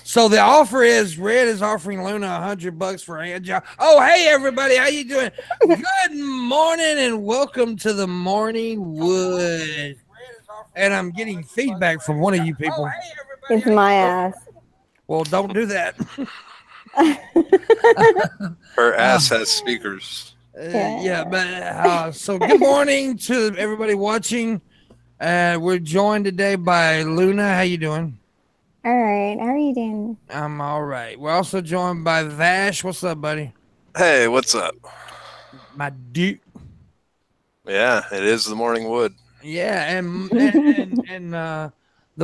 So the offer is Red is offering Luna $100 for a hand job. Oh, hey everybody, how you doing? Good morning and welcome to the Morning Wood. And I'm getting feedback from one of you people. It's my ass. Well, don't do that. Her ass has speakers. So good morning to everybody watching. We're joined today by Luna. How you doing? All right. How are you doing? I'm all right. We're also joined by Vash. What's up, buddy? Hey, what's up? My dude. Yeah, it is the Morning Wood. Yeah, and the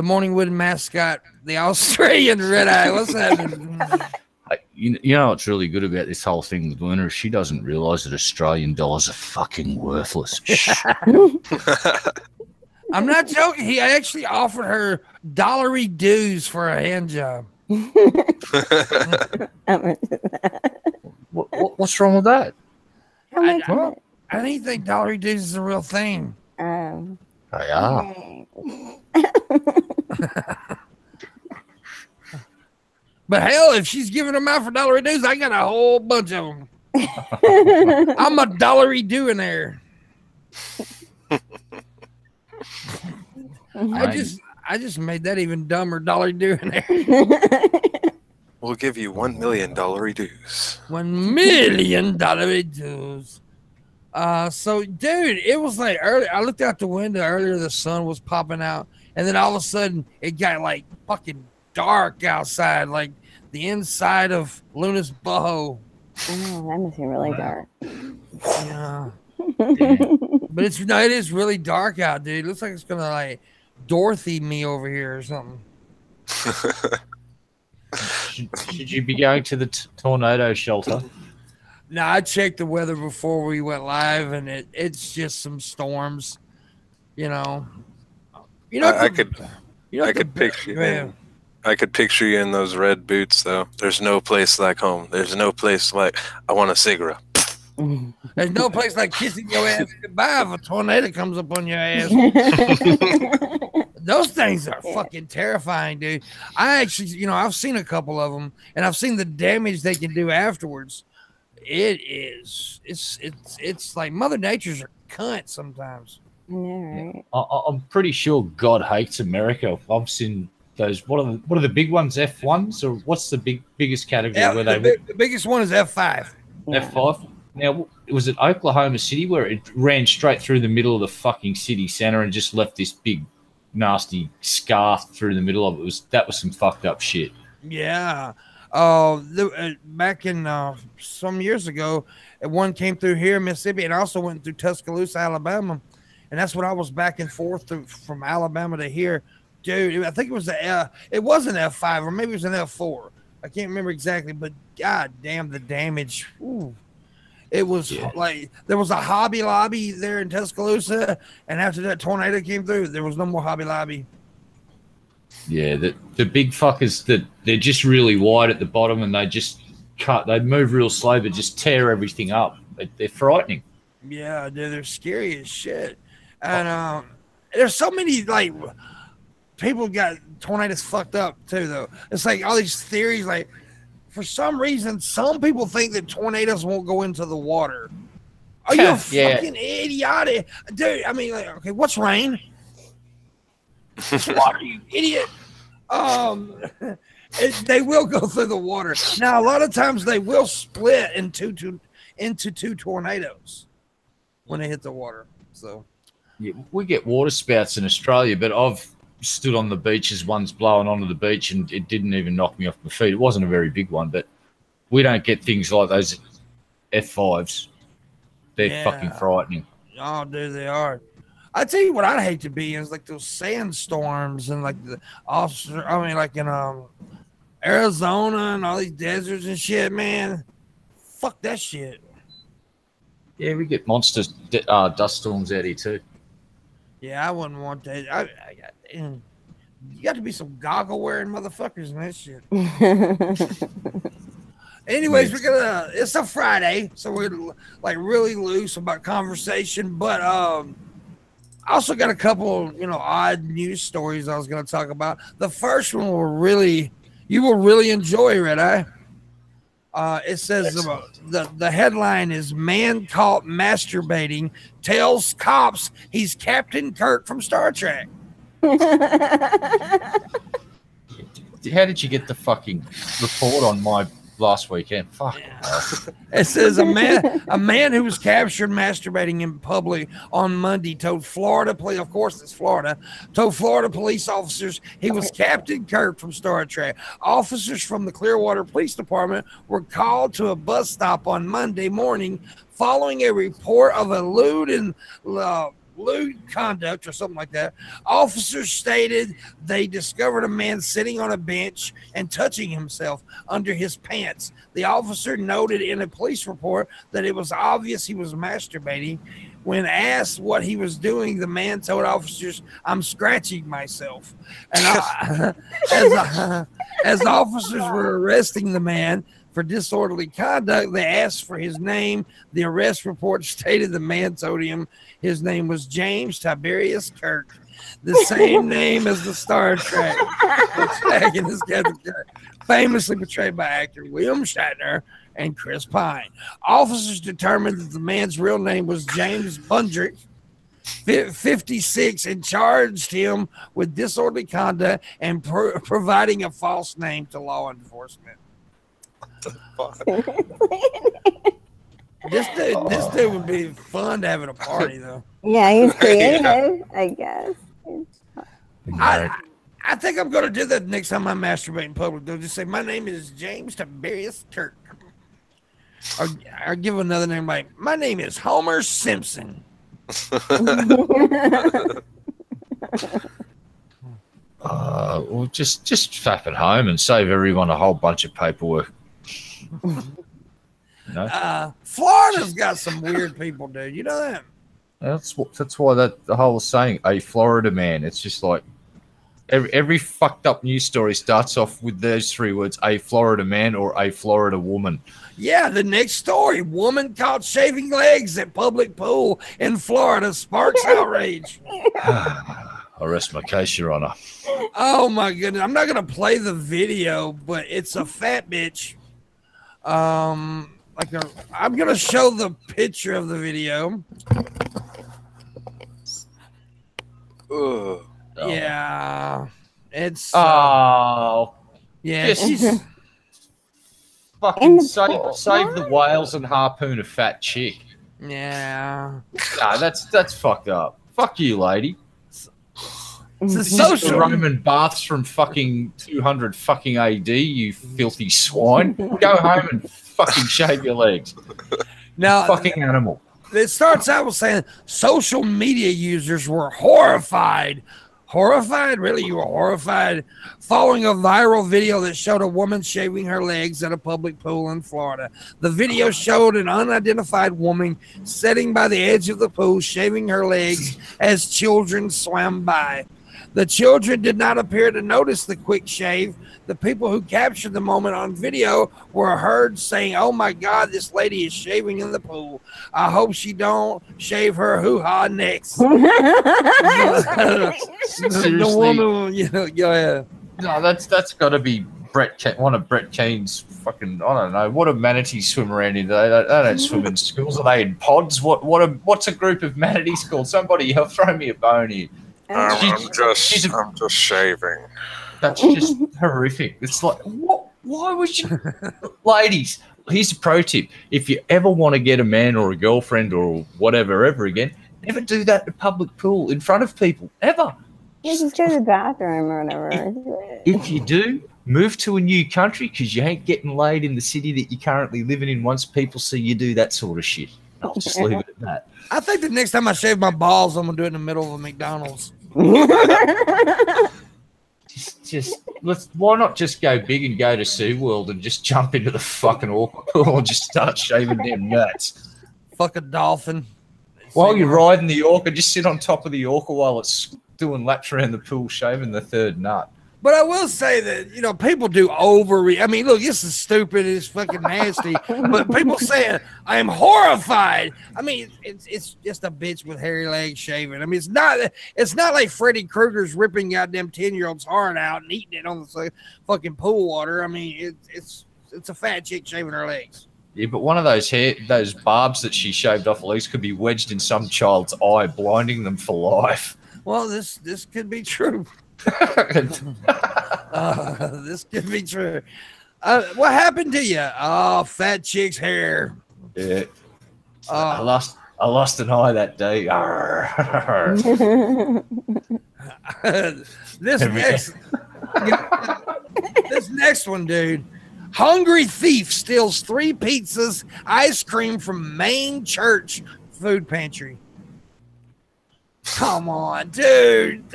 Morning Wood mascot, the Australian Red Eye. What's happening? You know what's really good about this whole thing with Luna is she doesn't realise that Australian dollars are fucking worthless. I'm not joking. He actually offered her dollary dues for a hand job. What's wrong with that? How much? I don't even think dollary dues is a real thing. Yeah. But hell, if she's giving them out for dollary dues, I got a whole bunch of them. I'm a dollary due in there. I just made that even dumber. Dollar due in there. We'll give you $1 million dues. $1 million dues. So dude, it was like early. I looked out the window earlier. The sun was popping out, and then all of a sudden, it got like fucking dark outside, like the inside of Luna's boho. Oh, that must be really dark. Yeah. But it is really dark out, dude. It looks like it's gonna like Dorothy me over here or something. Should you be going to the tornado shelter? No, I checked the weather before we went live, and it's just some storms. I could picture you in those red boots, though. There's no place like home. There's no place like I want a cigarette. There's no place like kissing your ass goodbye if a tornado comes up on your ass. Those things are fucking terrifying, dude. I actually, I've seen a couple of them, and I've seen the damage they can do afterwards. It's like Mother Nature's a cunt sometimes. Yeah, right. I'm pretty sure God hates America. I've seen those. What are the big ones? F1s, or what's the biggest category? The biggest one is F5. F5. Now, was it Oklahoma City where it ran straight through the middle of the fucking city center and just left this big, nasty scar through the middle of it? That was some fucked up shit. Yeah. Back in some years ago, one came through here in Mississippi and also went through Tuscaloosa, Alabama. And that's when I was back and forth from Alabama to here. Dude, I think it was it was an F5 or maybe it was an F4. I can't remember exactly, but god damn the damage. Ooh. It was like there was a Hobby Lobby there in Tuscaloosa, and after that tornado came through, there was no more Hobby Lobby. Yeah, the big fuckers that they're just really wide at the bottom, and they just they move real slow, but just tear everything up. They're frightening. Yeah, dude, they're scary as shit. And there's so many like people got tornadoes fucked up too, though. It's like all these theories, like. For some reason, some people think that tornadoes won't go into the water. Are you fucking idiotic? Dude, I mean, like, okay, what's rain? It's water, you idiot. They will go through the water. Now, a lot of times they will split into two tornadoes when they hit the water. So, yeah, we get water spouts in Australia, but I've stood on the beach as one's blowing onto the beach and it didn't even knock me off my feet. It wasn't a very big one, but we don't get things like those F5s. They're fucking frightening. Oh, dude, they are. I tell you what I'd hate to be is like those sandstorms and like in Arizona and all these deserts and shit, man. Fuck that shit. Yeah, we get monster dust storms out here too. Yeah, I wouldn't want that. You got to be some goggle wearing motherfuckers in that shit. Anyways, it's a Friday, so we're like really loose about conversation, but I also got a couple, odd news stories I was going to talk about. The first one will really, You will really enjoy Red Eye. It says the headline is "Man Caught Masturbating Tells Cops He's Captain Kirk from Star Trek." How did you get the fucking report on my last weekend? Fuck. It says a man who was captured masturbating in public on Monday told Florida police, of course it's Florida, told Florida police officers he was Captain Kirk from Star Trek. Officers from the Clearwater Police Department were called to a bus stop on Monday morning following a report of a lewd conduct or something like that. Officers stated they discovered a man sitting on a bench and touching himself under his pants. The officer noted in a police report that it was obvious he was masturbating. When asked what he was doing, the man told officers, "I'm scratching myself." And as officers were arresting the man for disorderly conduct, they asked for his name. The arrest report stated the man told him his name was James Tiberius Kirk, the same name as the Star Trek protagonist Captain Kirk, famously portrayed by actor William Shatner and Chris Pine. Officers determined that the man's real name was James Bundrick, 56, and charged him with disorderly conduct and providing a false name to law enforcement. This dude would be fun to have at a party, though. Yeah, he's creative, I guess. I think I'm going to do that next time I masturbate in public. They'll just say, "My name is James Tiberius Kirk." Or give another name like, "My name is Homer Simpson." Well, just fap at home and save everyone a whole bunch of paperwork. No? Florida's got some weird people, dude. You know that? That's why the whole saying "a Florida man." It's just like every fucked up news story starts off with those three words: "a Florida man" or "a Florida woman." Yeah, the next story: woman caught shaving legs at public pool in Florida sparks outrage. I rest my case, Your Honor. Oh my goodness! I'm not gonna play the video, but it's a fat bitch. I'm gonna show the picture of the video. Ugh. Yeah, it's yeah, she's fucking save the whales and harpoon a fat chick. yeah. Nah, that's fucked up. Fuck you, lady. It's a This is social. the Roman baths from fucking 200 fucking AD, you filthy swine. Go home and fucking shave your legs. Now, Fucking animal. it starts out with saying social media users were horrified. Horrified? Really? You were horrified? Following a viral video that showed a woman shaving her legs at a public pool in Florida. The video showed an unidentified woman sitting by the edge of the pool, shaving her legs as children swam by. The children did not appear to notice the quick shave. The people who captured the moment on video were heard saying, "Oh my God, this lady is shaving in the pool. I hope she don't shave her hoo-ha next." The woman, go ahead. No, that's got to be one of Brett Keane's fucking, I don't know. What do manatees swim around in? They don't swim in schools. Are they in pods? What's a group of manatees called? Somebody help throw me a bone here. I'm just shaving. That's just horrific. It's like, what? Why would you? Ladies, here's a pro tip. If you ever want to get a man or a girlfriend or whatever ever again, never do that in a public pool in front of people. Ever. You just go to the bathroom or whatever. If you do, move to a new country because you ain't getting laid in the city that you're currently living in once people see you do that sort of shit. I'll just leave it at that. I think the next time I shave my balls, I'm going to do it in the middle of a McDonald's. Why not just go big and go to SeaWorld and just jump into the fucking orca pool and just start shaving them nuts? Fuck a dolphin. While you're riding the orca, just sit on top of the orca while it's doing laps around the pool, shaving the third nut. But I will say that, you know, people do I mean, look, this is stupid. It's fucking nasty. But people saying, I am horrified. I mean, it's just a bitch with hairy legs shaving. I mean, it's not like Freddy Krueger's ripping goddamn 10-year-old's heart out and eating it on the fucking pool water. I mean, it's a fat chick shaving her legs. Yeah, but one of those barbs that she shaved off her legs could be wedged in some child's eye, blinding them for life. Well, this could be true. This could be true. What happened to you? Oh, fat chick's hair. Yeah. I lost an eye that day. This next one, dude. Hungry thief steals 3 pizzas, ice cream from main church food pantry. Come on, dude.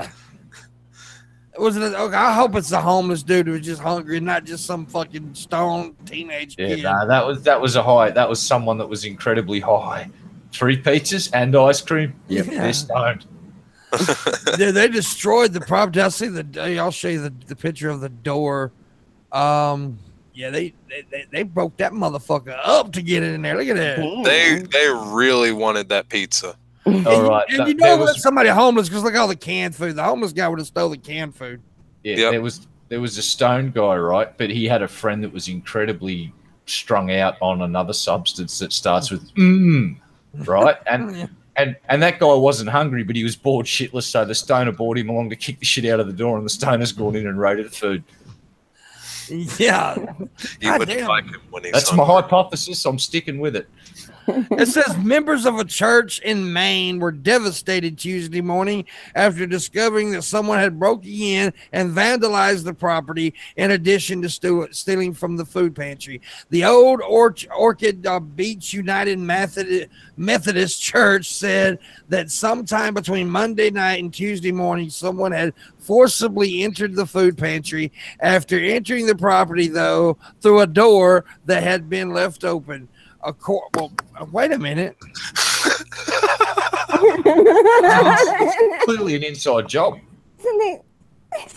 Okay, I hope it's a homeless dude who was just hungry, not just some fucking stoned teenage kid. Yeah, that was a high. That was someone that was incredibly high. 3 pizzas and ice cream. Yep, they're stoned. Dude, they destroyed the property. I'll show you the picture of the door. Yeah, they broke that motherfucker up to get it in there. Look at that. They really wanted that pizza. All right, and you know what? Somebody homeless, because look at all the canned food. The homeless guy would have stole the canned food. Yeah, yep. There was a stone guy, right? But he had a friend that was incredibly strung out on another substance that starts with right? And and that guy wasn't hungry, but he was bored shitless. So the stoner brought him along to kick the shit out of the door, and the stoner's gone in and raided the food. Yeah, that's my hypothesis. I'm sticking with it. It says members of a church in Maine were devastated Tuesday morning after discovering that someone had broken in and vandalized the property in addition to stealing from the food pantry. The Old Orchid Beach United Methodist Church said that sometime between Monday night and Tuesday morning, someone had forcibly entered the food pantry. After entering the property, though, through a door that had been left open. Well, wait a minute. Clearly an inside job.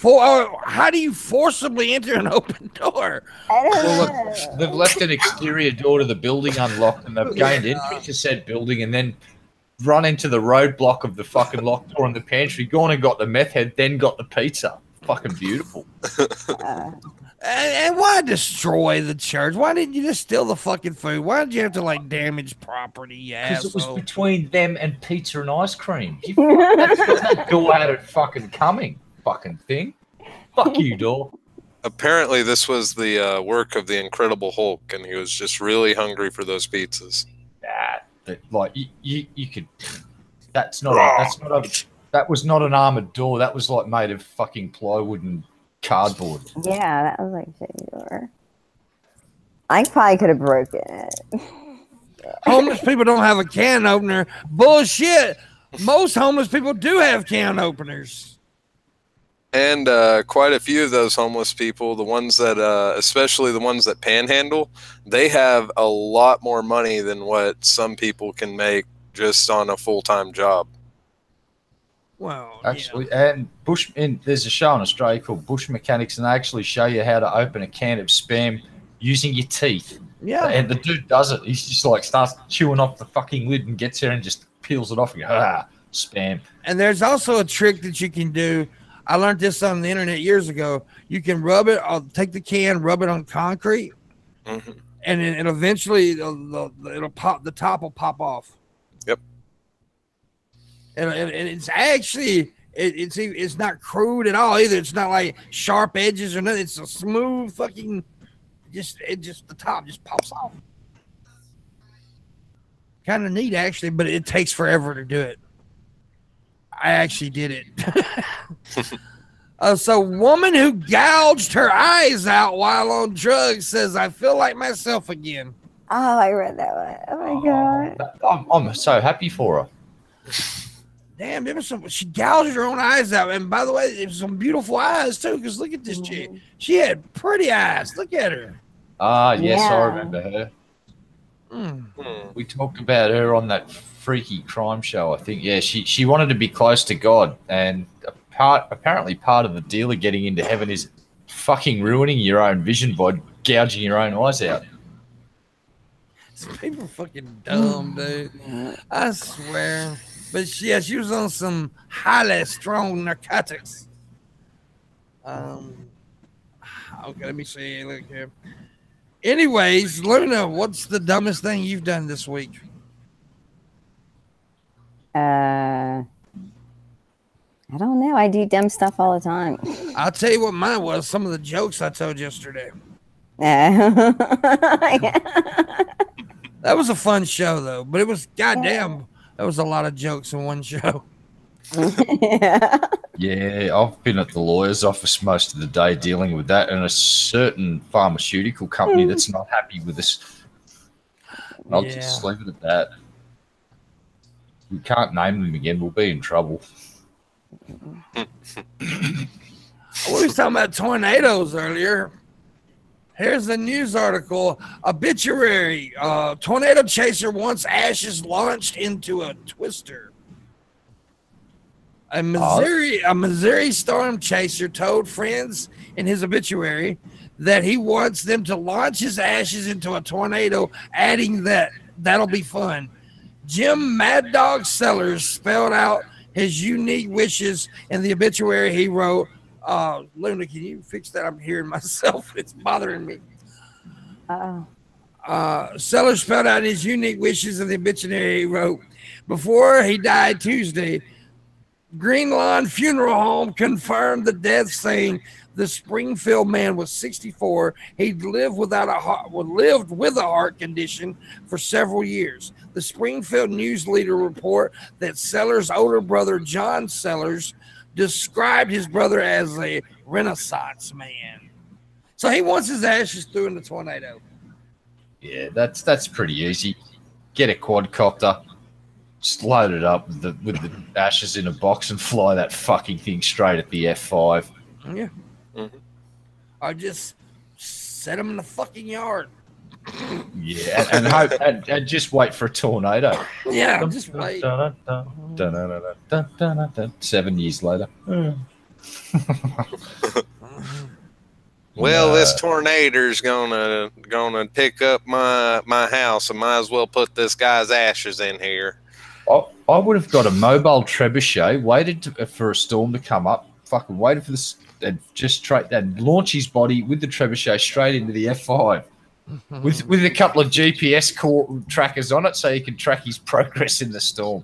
How do you forcibly enter an open door? Well, they've left an exterior door to the building unlocked, and they've gained entry to said building, and then run into the roadblock of the fucking locked door in the pantry, gone and got the meth head, then got the pizza. Fucking beautiful. And why destroy the church? Why didn't you just steal the fucking food? Why did you have to like damage property? Because it was between them and pizza and ice cream. That door had it fucking coming. Fucking thing. Fuck you, door. Apparently, this was the work of the Incredible Hulk, and he was just really hungry for those pizzas. Like you could. That was not an armored door. That was like made of fucking plywood and cardboard. Yeah, that was like shitty door. I probably could have broken it. Homeless people don't have a can opener. Bullshit. Most homeless people do have can openers. And quite a few of those homeless people, the ones that, especially the ones that panhandle, they have a lot more money than what some people can make just on a full-time job. Well, actually, yeah. And there's a show in Australia called Bush Mechanics, and they actually show you how to open a can of Spam using your teeth. Yeah. And the dude does it. He's just like starts chewing off the fucking lid and gets there and just peels it off and goes, Spam. And there's also a trick that you can do. I learned this on the internet years ago. You can rub it, take the can, rub it on concrete, and then eventually it'll pop. The top will pop off. Yep. And it's actually it's not crude at all either. It's not like sharp edges or nothing. It's a smooth fucking just the top just pops off. Kind of neat actually, but it takes forever to do it. I actually did it. So woman who gouged her eyes out while on drugs says, I feel like myself again. Oh, I read that one. Oh my God. I'm so happy for her. Damn, she gouged her own eyes out. And by the way, it was some beautiful eyes too, because look at this chick. She had pretty eyes. Look at her. Yes, yeah. I remember her. We talked about her on that freaky crime show, I think. Yeah, she wanted to be close to God, and apparently part of the deal of getting into heaven is fucking ruining your own vision by gouging your own eyes out. People are fucking dumb, dude. I swear. But yeah, she was on some highly strong narcotics. Okay, let me see. Look here. Anyways, Luna, what's the dumbest thing you've done this week? I don't know. I do dumb stuff all the time. I'll tell you what mine was. Some of the jokes I told yesterday. That was a fun show, though. But it was goddamn. There was a lot of jokes in one show. Yeah, I've been at the lawyer's office most of the day dealing with that, and a certain pharmaceutical company that's not happy with us. I'll just leave it at that. We can't name them again. We'll be in trouble. We was talking about tornadoes earlier. Here's a news article. Obituary. Tornado chaser wants ashes launched into a twister. A Missouri storm chaser told friends in his obituary that he wants them to launch his ashes into a tornado, adding that that'll be fun. Jim Mad Dog Sellers spelled out his unique wishes in the obituary he wrote. Luna, can you fix that? I'm hearing myself. It's bothering me. Sellers spelled out his unique wishes in the obituary he wrote. Before he died Tuesday, Green Lawn Funeral Home confirmed the death, saying the Springfield man was 64. He'd lived with a heart condition for several years. The Springfield News Leader report that Sellers' older brother, John Sellers, described his brother as a Renaissance man. So he wants his ashes through in the tornado. Yeah, that's pretty easy. Get a quadcopter, just load it up with the ashes in a box and fly that fucking thing straight at the F5. Yeah. Mm-hmm. Or just set them in the fucking yard. Yeah, and hope and just wait for a tornado. Yeah, just wait. 7 years later. Well, this tornado's gonna pick up my house. I might as well put this guy's ashes in here. I would have got a mobile trebuchet, waited for a storm to come up, fucking waited for this, and just straight and launch his body with the trebuchet straight into the F5. With a couple of GPS trackers on it, so you can track his progress in the storm.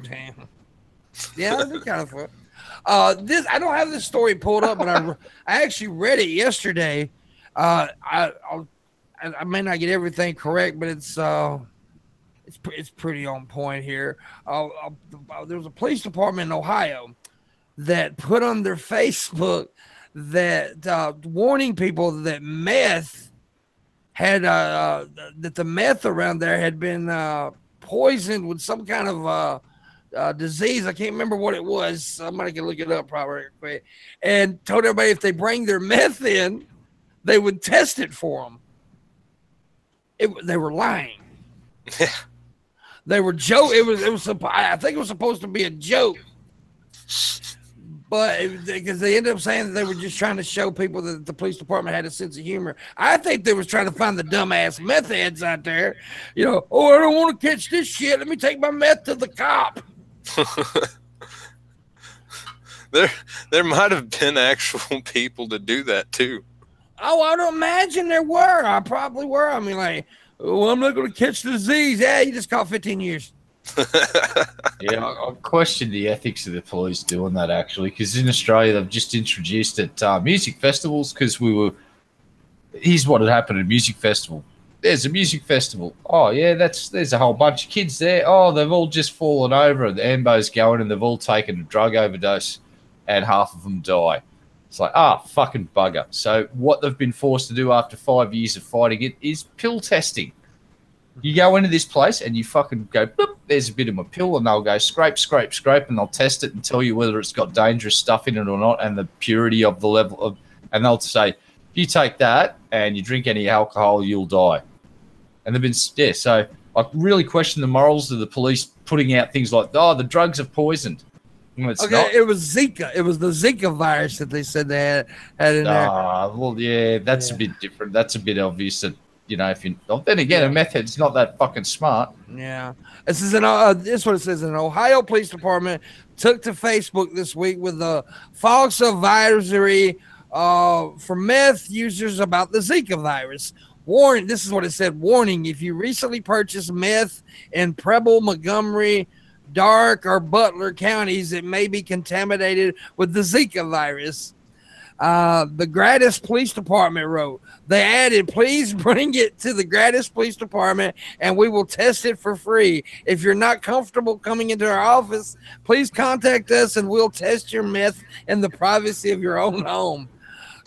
Damn. Yeah, that'd be kind of fun. I don't have this story pulled up, but I actually read it yesterday. I may not get everything correct, but it's pretty on point here. There was a police department in Ohio that put on their Facebook that warning people that meth had that the meth around there had been poisoned with some kind of disease. I can't remember what it was. Somebody can look it up probably quick. And told everybody if they bring their meth in, they would test it for them. They were lying. They were joke. It was. I think it was supposed to be a joke, but because they ended up saying that they were just trying to show people that the police department had a sense of humor. I think they was trying to find the dumbass meth heads out there. You know, oh, I don't want to catch this shit. Let me take my meth to the cop. There might have been actual people to do that too. Oh, I don't imagine there were. I probably were. I mean, like, oh, I'm not going to catch the disease. Yeah, you just caught 15 years. Yeah, I question the ethics of the police doing that, actually, because in Australia they've just introduced at music festivals, because here's what had happened at a music festival. There's a music festival. Oh, yeah, there's a whole bunch of kids there. Oh, they've all just fallen over, and the ambo's going, and they've all taken a drug overdose, and half of them die. It's like, fucking bugger. So what they've been forced to do after 5 years of fighting it is pill testing. You go into this place and you fucking go, boop, there's a bit of a pill, and they'll go scrape, scrape, scrape, and they'll test it and tell you whether it's got dangerous stuff in it or not, and the purity of the level of, and they'll say, if you take that and you drink any alcohol, you'll die. And they've been, so I really question the morals of the police putting out things like, the drugs are poisoned. Well, it's Okay, not. it was Zika. It was the Zika virus that they said they had in there. Well, yeah, that's a bit different. That's a bit obvious that, you know, if you... Well, then again, a meth head's not that fucking smart. Yeah. This is this is what it says. An Ohio Police Department took to Facebook this week with a false advisory for meth users about the Zika virus. Warning, this is what it said. Warning, if you recently purchased meth in Preble, Montgomery, Dark, or Butler counties, it may be contaminated with the Zika virus. The Gratis Police Department wrote. They added, please bring it to the Gratis Police Department and we will test it for free. If you're not comfortable coming into our office, please contact us and we'll test your meth in the privacy of your own home.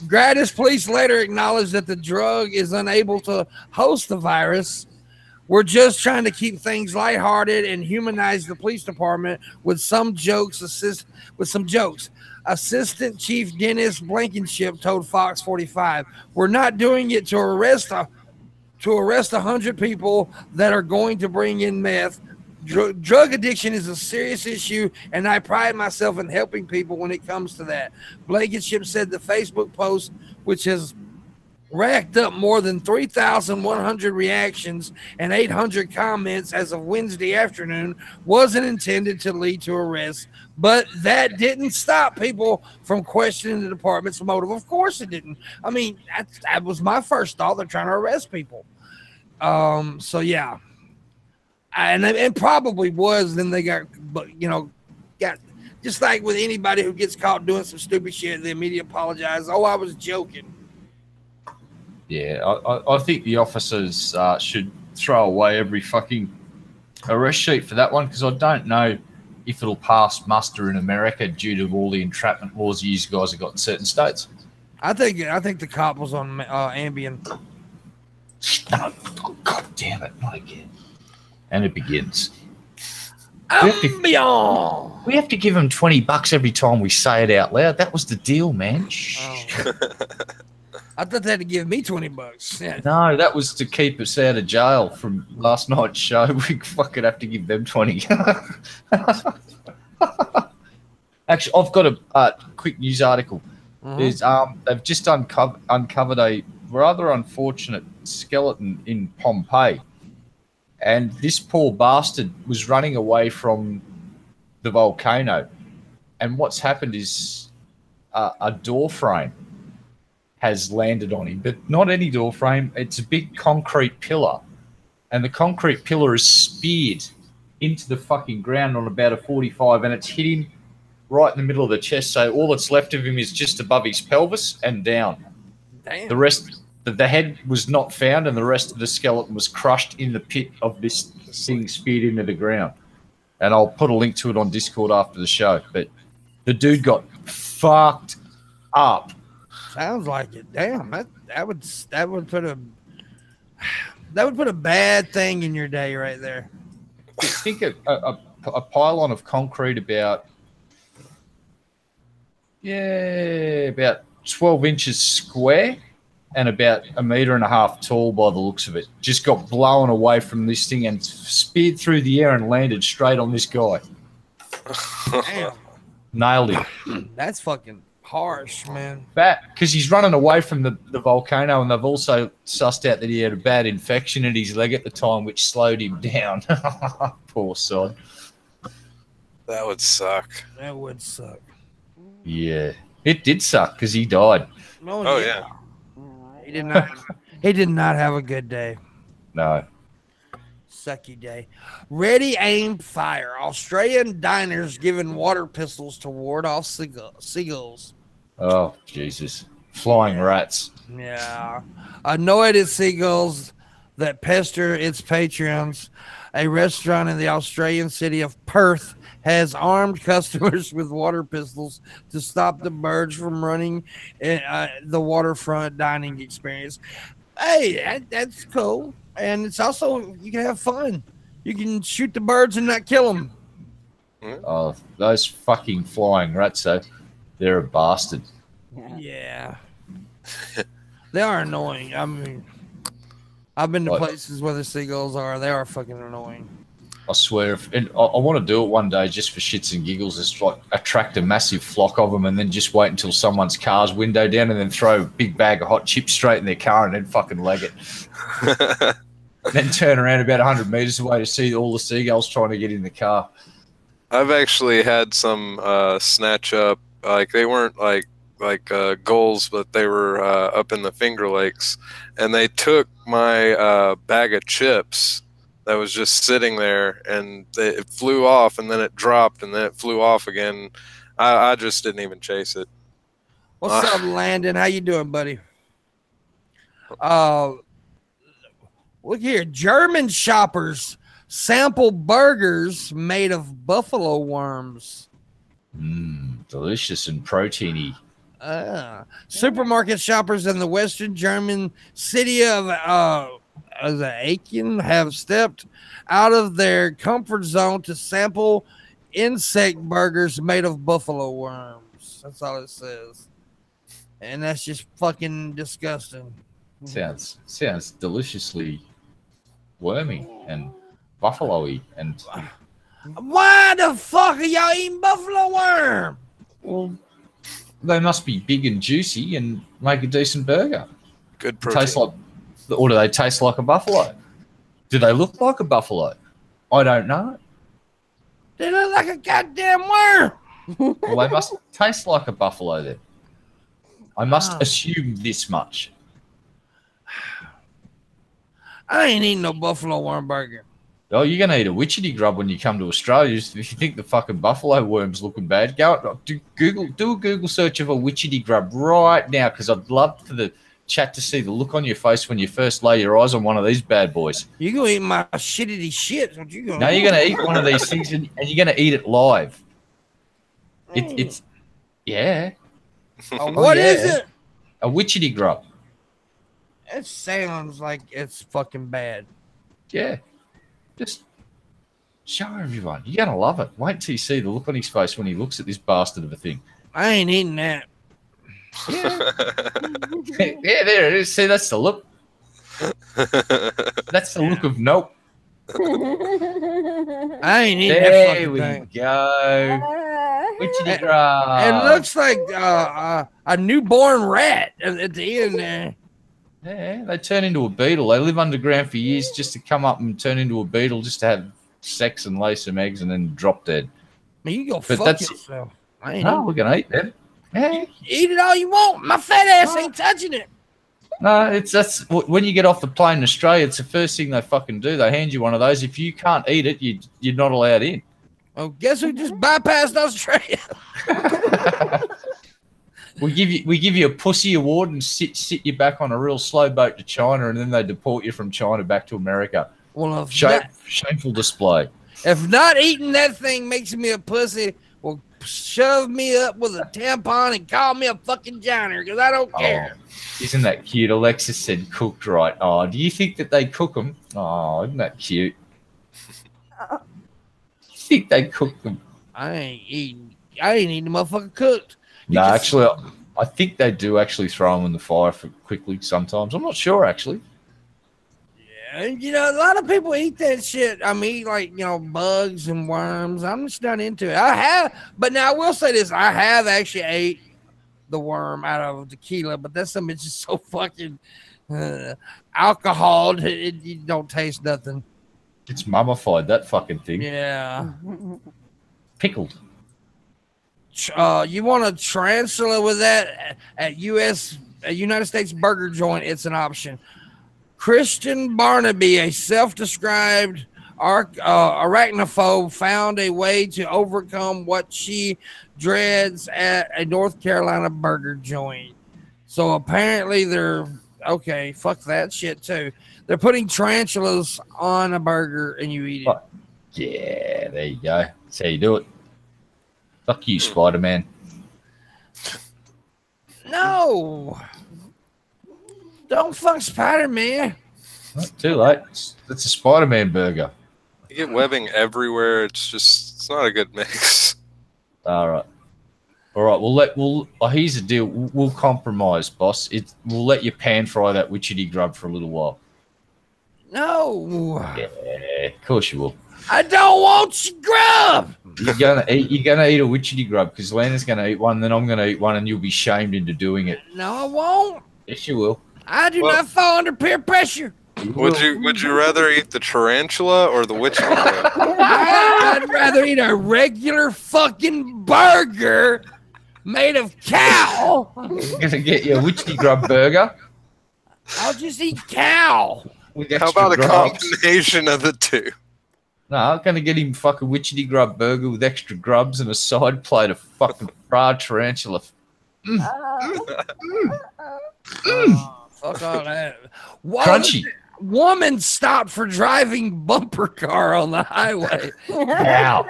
Gratis Police later acknowledged that the drug is unable to host the virus. We're just trying to keep things lighthearted and humanize the police department with some jokes. Assistant Chief Dennis Blankenship told Fox 45, "We're not doing it to arrest 100 people that are going to bring in meth. Drug addiction is a serious issue, and I pride myself in helping people when it comes to that." Blankenship said the Facebook post, which has racked up more than 3,100 reactions and 800 comments as of Wednesday afternoon, wasn't intended to lead to arrests, but that didn't stop people from questioning the department's motive. Of course it didn't. I mean, that was my first thought. They're trying to arrest people. So yeah. And it probably was. Then they got just like with anybody who gets caught doing some stupid shit, they immediately apologize. Oh, I was joking. Yeah, I think the officers should throw away every fucking arrest sheet for that one, because I don't know if it'll pass muster in America due to all the entrapment laws you guys have got in certain states. I think the cop was on Ambien. No, oh, God damn it, not again. And it begins. Ambien! We have to give him $20 every time we say it out loud. That was the deal, man. Oh. I thought they had to give me $20. Yeah. No, that was to keep us out of jail from last night's show. We fucking have to give them 20. Actually, I've got a quick news article. There's they've just uncovered a rather unfortunate skeleton in Pompeii, and this poor bastard was running away from the volcano. And what's happened is a door frame has landed on him, but not any door frame. It's a big concrete pillar, and the concrete pillar is speared into the fucking ground on about a 45, and it's hit him right in the middle of the chest. So all that's left of him is just above his pelvis and down. Damn. The rest, the head was not found, and the rest of the skeleton was crushed in the pit of this thing speared into the ground. And I'll put a link to it on Discord after the show. But the dude got fucked up. Sounds like it. Damn, that would put a bad thing in your day right there. Think a pylon of concrete about 12 inches square and about 1.5 meters tall by the looks of it. Just got blown away from this thing and speared through the air and landed straight on this guy. Damn, Nailed him. that's fucking harsh, man. Because he's running away from the volcano, and they've also sussed out that he had a bad infection in his leg at the time, which slowed him down. Poor sod. That would suck. That would suck. Yeah, it did suck because he died. Oh yeah. He did not have a good day. No. Sucky day. Ready, aim, fire. Australian diners giving water pistols to ward off seagulls. Oh, Jesus. Flying rats. Yeah. Annoyed at seagulls that pester its patrons, a restaurant in the Australian city of Perth has armed customers with water pistols to stop the birds from running the waterfront dining experience. Hey, that's cool. And it's also, you can have fun. You can shoot the birds and not kill them. Oh, those fucking flying rats, though. They're a bastard. Yeah. They are annoying. I mean, I've been to places where the seagulls are. They are fucking annoying. I swear, I want to do it one day just for shits and giggles. Just like attract a massive flock of them, and then just wait until someone's car's window down, and then throw a big bag of hot chips straight in their car, and then fucking leg it. Then turn around about 100 meters away to see all the seagulls trying to get in the car. I've actually had some snatch up, like they weren't like gulls, but they were up in the Finger Lakes, and they took my bag of chips that was just sitting there, and it flew off, and then it dropped, and then it flew off again. I just didn't even chase it. What's up, Landon? How you doing, buddy? Look here. German shoppers sample burgers made of buffalo worms. Delicious and proteiny. Supermarket shoppers in the western German city of Aachen have stepped out of their comfort zone to sample insect burgers made of buffalo worms. That's all it says. And that's just fucking disgusting. Sounds deliciously wormy and buffalo-y. And why the fuck are y'all eating buffalo worm? Well, they must be big and juicy and make a decent burger. Good protein. Taste like, or do they taste like a buffalo? Do they look like a buffalo? I don't know. They look like a goddamn worm. Well, they must taste like a buffalo then. I must assume this much. I ain't eating no buffalo worm burger. Oh, you're going to eat a witchetty grub when you come to Australia. If you think the fucking buffalo worm's looking bad, do a Google search of a witchetty grub right now, because I'd love for the chat to see the look on your face when you first lay your eyes on one of these bad boys. You're going to eat my shittity shit. What you gonna no, you're going to eat one of these things, and you're going to eat it live. It's yeah. What is it? A witchetty grub. It sounds like it's fucking bad. Yeah. Just show everyone. You're going to love it. Wait till you see the look on his face when he looks at this bastard of a thing. I ain't eating that. Yeah, yeah, there it is. See, that's the look. That's the look of nope. I ain't eating that fucking thing. There we go. Witchetty grub. It looks like a newborn rat at the end there. Yeah, they turn into a beetle. They live underground for years just to come up and turn into a beetle, just to have sex and lay some eggs and then drop dead. You go fuck yourself. No, we're gonna eat them. Yeah. Eat it all you want. My fat ass ain't touching it. No, that's when you get off the plane in Australia. It's the first thing they fucking do. They hand you one of those. If you can't eat it, you're not allowed in. Oh, guess who just bypassed Australia? We give you a pussy award and sit you back on a real slow boat to China, and then they deport you from China back to America. Well, Shameful display. If not eating that thing makes me a pussy, well, shove me up with a tampon and call me a fucking janitor, because I don't care. Isn't that cute? Alexis said cooked right. Oh, do you think that they cook them? Oh, isn't that cute? You think they cook them? I ain't eating the motherfucker cooked. No, actually, I think they do actually throw them in the fire quickly sometimes. I'm not sure, actually. Yeah, you know, a lot of people eat that shit. I mean, like, you know, bugs and worms. I'm just not into it. I have, but now I will say this. I have actually ate the worm out of tequila, but that's something that's just so fucking alcohol that you don't taste nothing. It's mummified, that fucking thing. Yeah. Pickled. You want a tarantula with that at United States burger joint? It's an option. Christian Barnaby, a self-described arachnophobe, found a way to overcome what she dreads at a North Carolina burger joint. So apparently they're okay. Fuck that shit too. They're putting tarantulas on a burger and you eat it. Yeah, there you go. That's how you do it. Fuck you, Spider-Man. No. Don't fuck Spider-Man. Too late. It's a Spider-Man burger. You get webbing everywhere. It's not a good mix. All right. Here's the deal. We'll compromise, boss. We'll let you pan fry that witchetty grub for a little while. No. Yeah, of course you will. I don't want your grub. You're gonna eat a witchetty grub because Lena's gonna eat one, then I'm gonna eat one, and you'll be shamed into doing it. No, I won't. Yes, you will. I do not fall under peer pressure. Would you rather eat the tarantula or the witchetty grub? I'd rather eat a regular fucking burger made of cow. You're gonna get you a witchetty grub burger. I'll just eat cow. With How extra about a grubs. combination of the two? No, I'm gonna get him fucking witchetty grub burger with extra grubs and a side plate of fucking fried tarantula. Fuck all that. Crunchy. Woman stopped for driving bumper car on the highway. How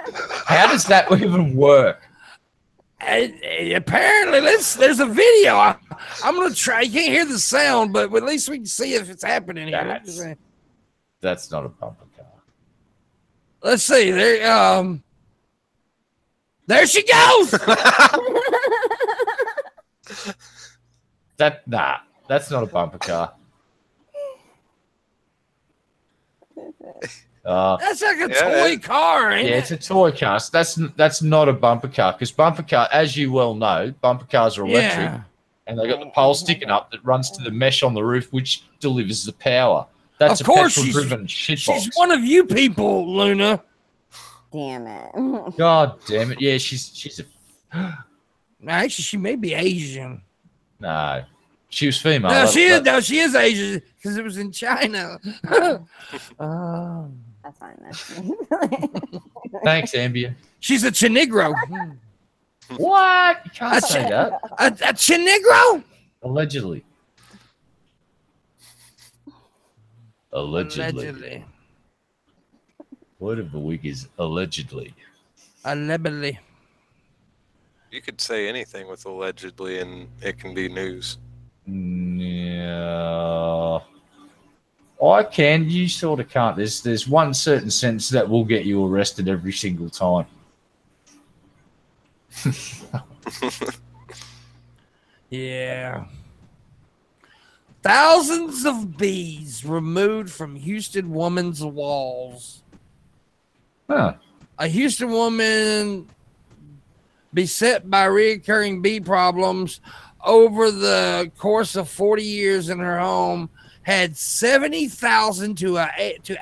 does that even work? And apparently, there's a video. I'm gonna try. You can't hear the sound, but at least we can see if it's happening here. That's not a bumper car. Let's see. There she goes. That's not a bumper car. That's like a toy car, ain't it? Yeah, it's a toy car. So that's not a bumper car because bumper car, as you well know, bumper cars are electric, and they got the pole sticking up that runs to the mesh on the roof, which delivers the power. That's of course, a petrol-driven shitbox. She's one of you people, Luna. Damn it. God damn it! Yeah, she's a. Actually, she may be Asian. No, she was female. No, she is Asian because it was in China. That's fine. Thanks, Ambia. She's a Chinigro. What? You can't say that. A Chinigro? Allegedly. Word of the week is allegedly. Allegedly. You could say anything with allegedly, and it can be news. Yeah. I can. You sort of can't. There's one certain sentence that will get you arrested every single time. Yeah. Thousands of bees removed from Houston woman's walls. Huh. A Houston woman beset by recurring bee problems over the course of 40 years in her home had 70,000 to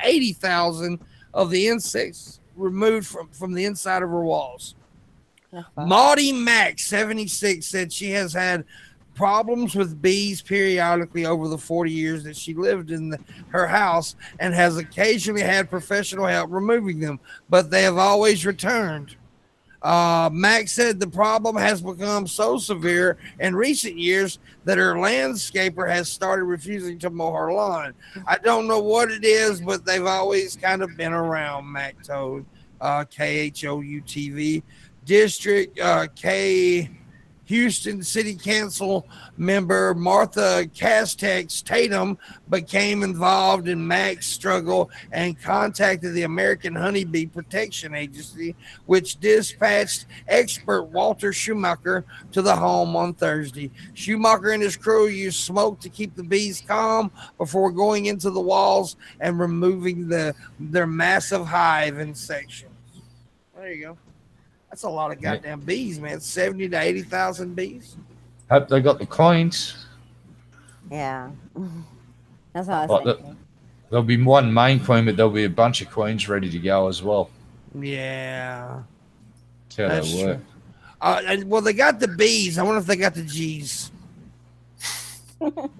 80,000 of the insects removed from the inside of her walls. Maudie Mack, 76, said she has had problems with bees periodically over the 40 years that she lived in her house and has occasionally had professional help removing them, but they have always returned. Max said the problem has become so severe in recent years that her landscaper has started refusing to mow her lawn. I don't know what it is, but they've always kind of been around, Mac told KHOU-TV. District Houston City Council member Martha Castex Tatum became involved in Mac's struggle and contacted the American Honeybee Protection Agency, which dispatched expert Walter Schumacher to the home on Thursday. Schumacher and his crew used smoke to keep the bees calm before going into the walls and removing their massive hive in sections. There you go. That's a lot of goddamn bees, man. 70 to 80,000 bees. Hope they got the coins. Yeah. That's what I was thinking. There'll be one main queen, but there'll be a bunch of queens ready to go as well. Yeah. That's how they work. Well, they got the bees. I wonder if they got the G's. Would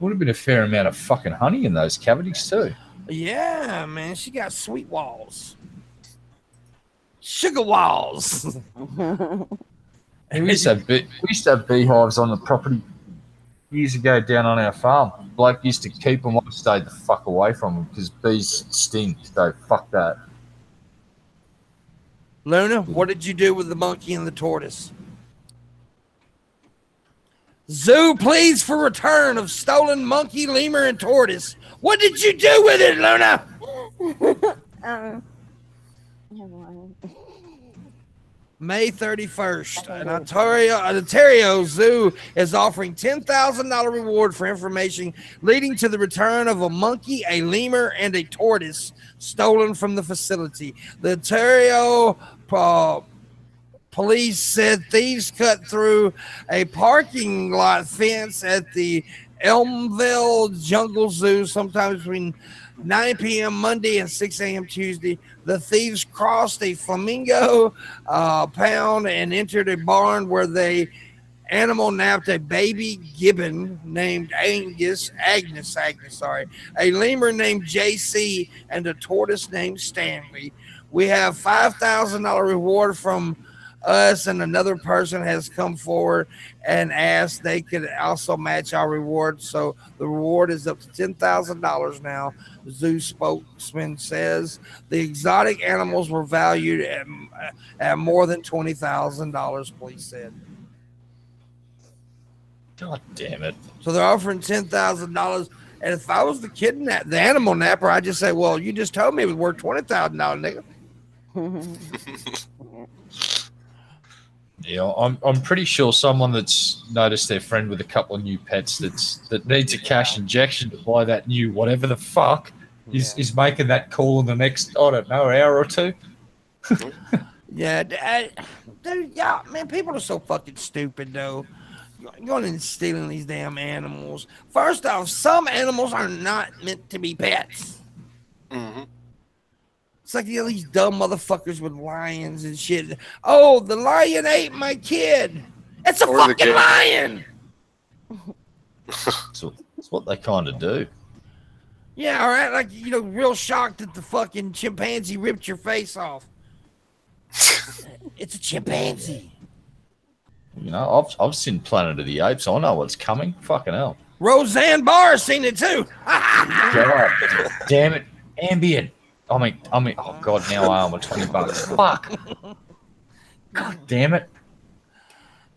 have been a fair amount of fucking honey in those cavities too. Yeah, man. She got sweet walls. Sugar walls. We used to have beehives on the property years ago down on our farm. Bloke used to keep them. I stayed the fuck away from them because bees stink. So fuck that. Luna, what did you do with the monkey and the tortoise? Zoo pleads for return of stolen monkey, lemur, and tortoise. What did you do with it, Luna? Never mind. May 31st, an Ontario Zoo is offering $10,000 reward for information leading to the return of a monkey, a lemur, and a tortoise stolen from the facility. The Ontario police said thieves cut through a parking lot fence at the Elmville Jungle Zoo sometime between 9 p.m. Monday and 6 a.m. Tuesday. The thieves crossed a flamingo pound and entered a barn where they animal napped a baby gibbon named Agnes, a lemur named JC, and a tortoise named Stanley. We have $5,000 reward from us, and another person has come forward and asked they could also match our reward. So the reward is up to $10,000 now. The zoo spokesman says the exotic animals were valued at more than $20,000, police said. God damn it. So they're offering $10,000. And if I was the animal napper, I'd just say, well, you just told me it was worth $20,000, nigga. Yeah, I'm pretty sure someone that's noticed their friend with a couple of new pets that needs a cash injection to buy that new whatever the fuck is making that call in the next, I don't know, hour or two. Yeah, dude, yeah, man, people are so fucking stupid, though. Going and stealing these damn animals. First off, some animals are not meant to be pets. Mm-hmm. It's like these dumb motherfuckers with lions and shit. Oh, the lion ate my kid. It's a fucking lion. So that's what they kind of do. Yeah, all right. Like, real shocked that the fucking chimpanzee ripped your face off. It's a chimpanzee. I've seen Planet of the Apes. I know what's coming. Fucking hell. Roseanne Barr's seen it too. God damn it. Ambient. I mean, oh God, now I owe me $20. Fuck. God damn it.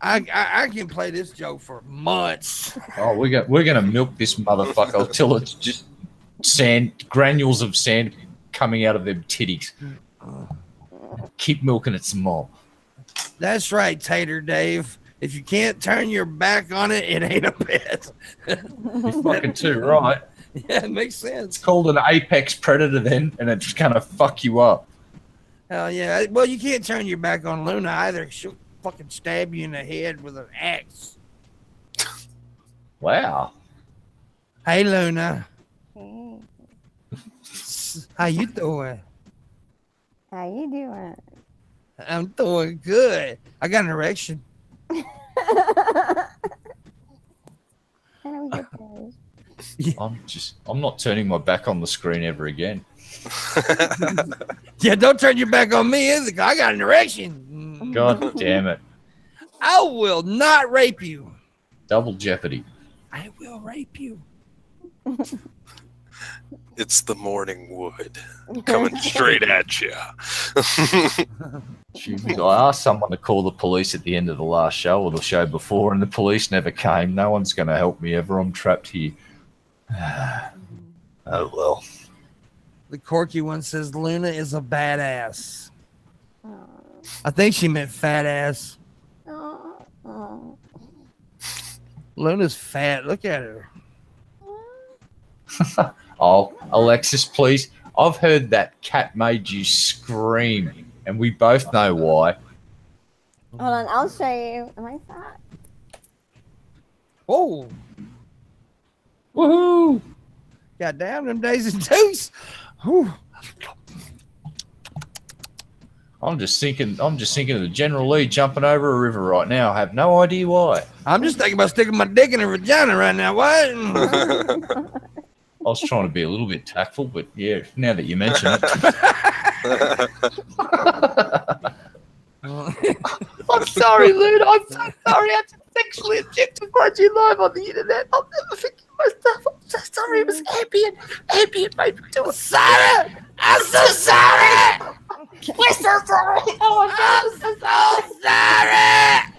I can play this joke for months. Oh, we're gonna milk this motherfucker until it's just granules of sand coming out of them titties. Keep milking it some more. That's right, Tater Dave. If you can't turn your back on it, it ain't a pet. You're fucking too right. Yeah, it makes sense. It's called an apex predator then, and it's gonna fuck you up. Hell yeah. Well, you can't turn your back on Luna either. She'll fucking stab you in the head with an axe. Wow. Hey, Luna. How you doing? How you doing? I'm doing good. I got an erection. How do we get those? I'm not turning my back on the screen ever again. Yeah, don't turn your back on me either. I got an erection. God damn it. I will not rape you. Double jeopardy. I will rape you. It's the morning wood coming straight at you. I asked someone to call the police at the end of the last show or the show before, and the police never came. No one's going to help me ever. I'm trapped here. Oh, well. The Corky one says Luna is a badass. I think she meant fat ass. Luna's fat. Look at her. Oh, Alexis, please. I've heard that cat made you scream, and we both know why. Hold on, I'll show you. Am I fat? Oh. Woohoo! God damn them days and twos. Whew. I'm just thinking of the General Lee jumping over a river right now. I have no idea why. I'm just thinking about sticking my dick in her vagina right now. What? I was trying to be a little bit tactful, but yeah, now that you mention it. I'm sorry, Luna. I'm so sorry. I just sexually objectified you live on the internet. I'll never forgive myself. I'm so sorry. It was ambient. Ambient made me do it. Sorry. I'm so sorry. We're so sorry. Oh my God. I'm so sorry.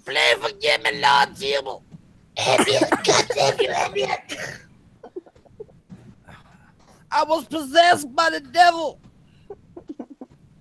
Please forgive me, Lord Jubal. Ambient. God damn you, ambient. I was possessed by the devil.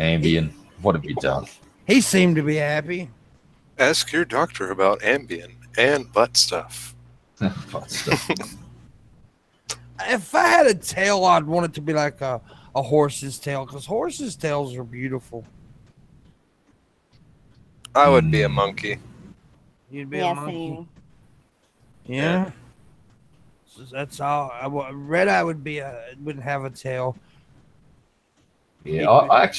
Ambien. What have you done? He seemed to be happy. Ask your doctor about Ambien and butt stuff. Butt stuff. If I had a tail, I'd want it to be like a horse's tail, because horses' tails are beautiful. I would be a monkey. You'd be a monkey. Same. Yeah. So that's all. Red Eye wouldn't have a tail. Yeah, I'd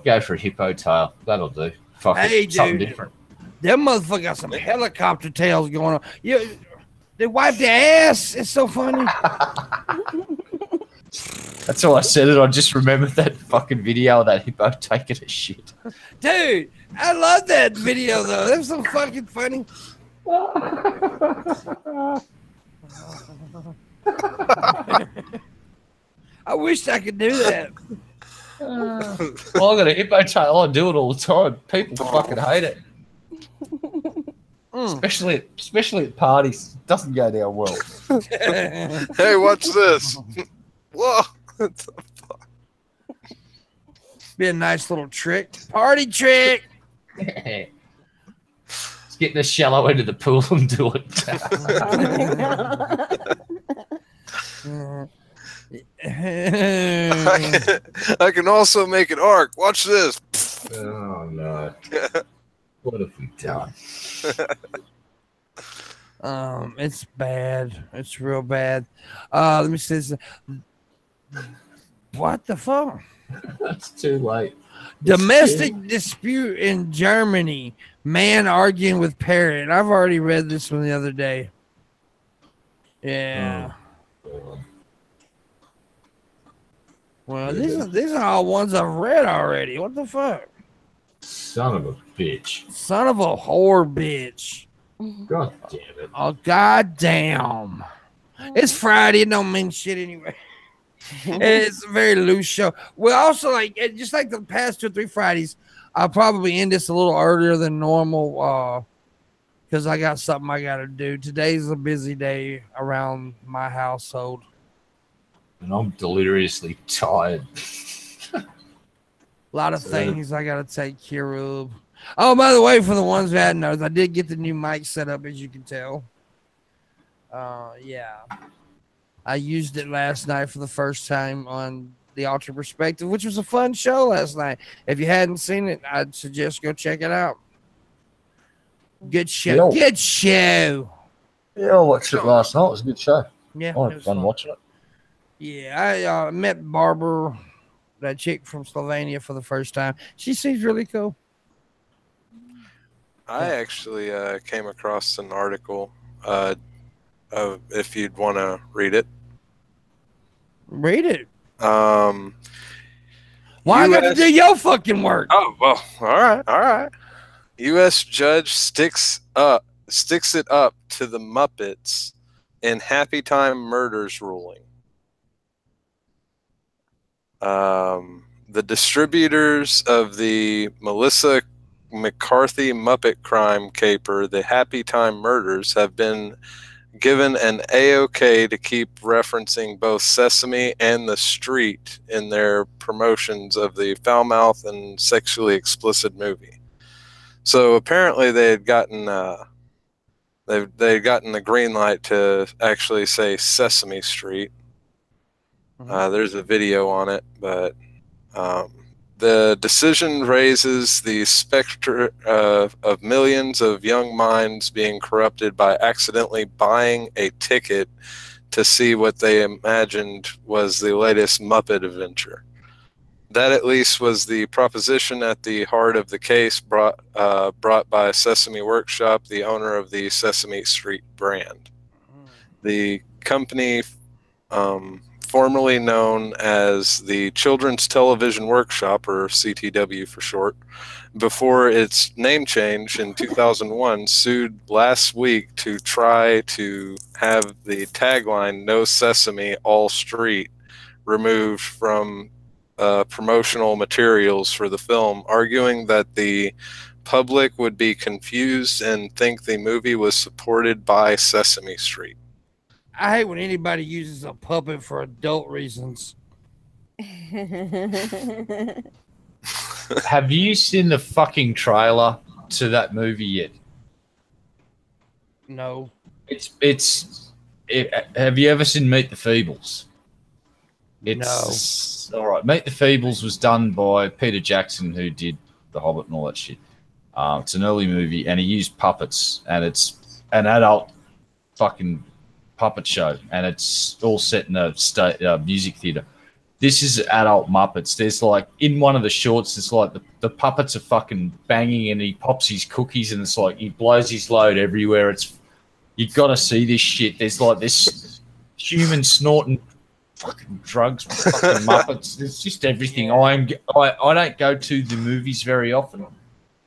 go for a hippo tail. That'll do. Fuck Hey, it, something dude. different. Them motherfuckers got some helicopter tails going on. They wipe their ass. It's so funny. That's all I said. And I just remembered that fucking video of that hippo taking a shit. Dude, I love that video, though. That's so fucking funny. I wish I could do that. Well, I got a hippo tail. I do it all the time. People fucking hate it. Especially at parties. It doesn't go down well. Hey, watch this. Whoa. What the fuck? Be a nice little trick. Party trick. Let's get in the shallow end of the pool and do it. I can also make an arc. Watch this. Oh, no. What have we done? It's bad. It's real bad. Let me see this. What the fuck? That's too late. Domestic dispute in Germany. Man arguing with parent. I've already read this one the other day. Yeah. Oh, Well, these are all ones I've read already. What the fuck? son of a bitch. Son of a whore bitch. God damn it. Oh, goddamn. It's Friday. It don't mean shit anyway. It's a very loose show. We also, like, just like the past 2 or 3 Fridays, I'll probably end this a little earlier than normal because I got something I got to do. Today's a busy day around my household. And I'm deliriously tired. A lot of things I got to take care of. Oh, by the way, for the ones who hadn't noticed, I did get the new mic set up, as you can tell. Yeah. I used it last night for the first time on The Ultra Perspective, which was a fun show last night. If you hadn't seen it, I'd suggest go check it out. Good show. Yo. Good show. Yeah, I watched it last night. It was a good show. Yeah. I it had was fun fun. watching it. Yeah, I met Barbara, that chick from Slovenia, for the first time. She seems really cool. I actually came across an article of if you'd want to read it. Read it. Why Why I got to do your fucking work? Oh, well, all right. U.S. judge sticks it up to the Muppets in Happy Time Murders ruling. The distributors of the Melissa McCarthy Muppet crime caper, the Happy Time Murders, have been given an A-OK to keep referencing both Sesame and the Street in their promotions of the foul-mouthed and sexually explicit movie. So apparently they had gotten they'd gotten the green light to actually say Sesame Street. There's a video on it, but the decision raises the specter of millions of young minds being corrupted by accidentally buying a ticket to see what they imagined was the latest Muppet adventure. That at least was the proposition at the heart of the case brought by Sesame Workshop, the owner of the Sesame Street brand. The company, formerly known as the Children's Television Workshop, or CTW for short, before its name change in 2001, sued last week to try to have the tagline "No Sesame, All Street" removed from promotional materials for the film, arguing that the public would be confused and think the movie was supported by Sesame Street. I hate when anybody uses a puppet for adult reasons. Have you seen the fucking trailer to that movie yet? No. Have you ever seen Meet the Feebles? No. All right. Meet the Feebles was done by Peter Jackson, who did The Hobbit and all that shit. It's an early movie, and he used puppets, and it's an adult fucking puppet show, and it's all set in a music theater. This is adult Muppets. There's like, in one of the shorts, it's like the puppets are fucking banging, and he pops his cookies, and it's like he blows his load everywhere. You got to see this shit. There's like this human snorting fucking drugs, fucking Muppets. It's just everything. I don't go to the movies very often,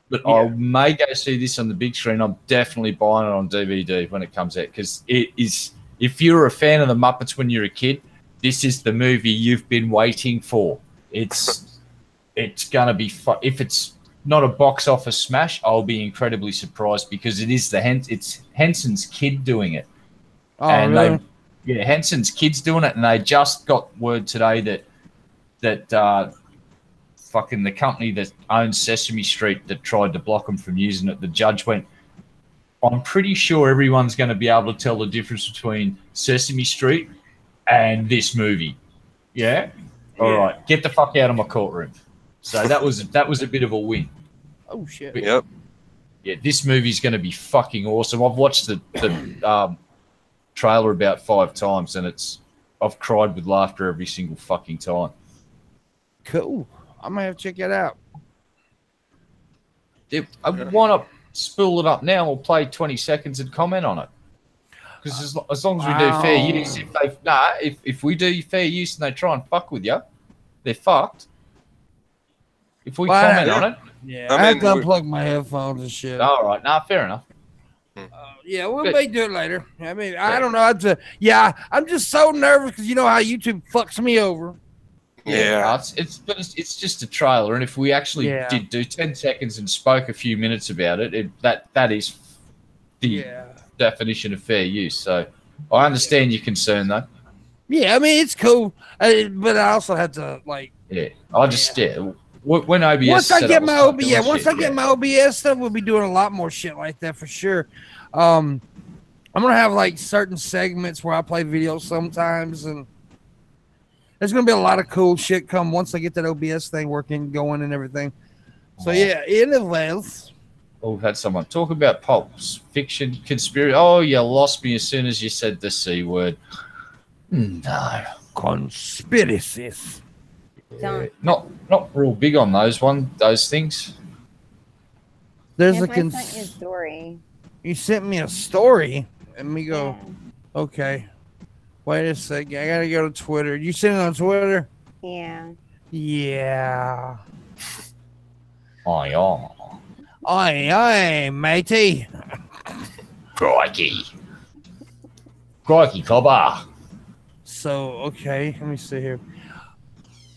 but I may go see this on the big screen. I'm definitely buying it on DVD when it comes out, because it is. If you're a fan of the Muppets when you're a kid, this is the movie you've been waiting for. It's gonna be fun. If it's not a box office smash, I'll be incredibly surprised, because it is it's Henson's kid doing it. Oh, and really? Henson's kid's doing it, and they just got word today that fucking the company that owns Sesame Street that tried to block them from using it, the judge went, I'm pretty sure everyone's going to be able to tell the difference between Sesame Street and this movie. Yeah? All right. Get the fuck out of my courtroom. So that was a bit of a win. Oh, shit. But, Yep. yeah, this movie's going to be fucking awesome. I've watched the trailer about 5 times, and I've cried with laughter every single fucking time. Cool. I might have to check it out. Why not spool it up now? We'll play 20 seconds and comment on it. Because as long as we do fair use, if we do fair use and they try and fuck with you, they're fucked. If we comment on it, yeah, I have to unplug my headphones and shit. All right, fair enough. Yeah, we may do it later. I mean, I don't know. I'm just so nervous because you know how YouTube fucks me over. Yeah. It's just a trailer, and if we actually did do 10 seconds and spoke a few minutes about it, that is the definition of fair use. So I understand your concern, though. Yeah, I mean, it's cool, but I also had to when OBS. Once I get my OBS stuff, we'll be doing a lot more shit like that for sure. I'm gonna have like certain segments where I play videos sometimes, and there's gonna be a lot of cool shit come once I get that OBS thing going and everything. So anyways. Oh, we've had someone talk about Pulp Fiction conspiracy. Oh, you lost me as soon as you said the C word. No. Conspiracies. Not real big on those things. There's a story. You sent me a story, and we go, okay. Wait a second, I gotta go to Twitter. You sent it on Twitter? Yeah. Yeah. Aye, matey. Crikey, cobber. So, okay, let me see here.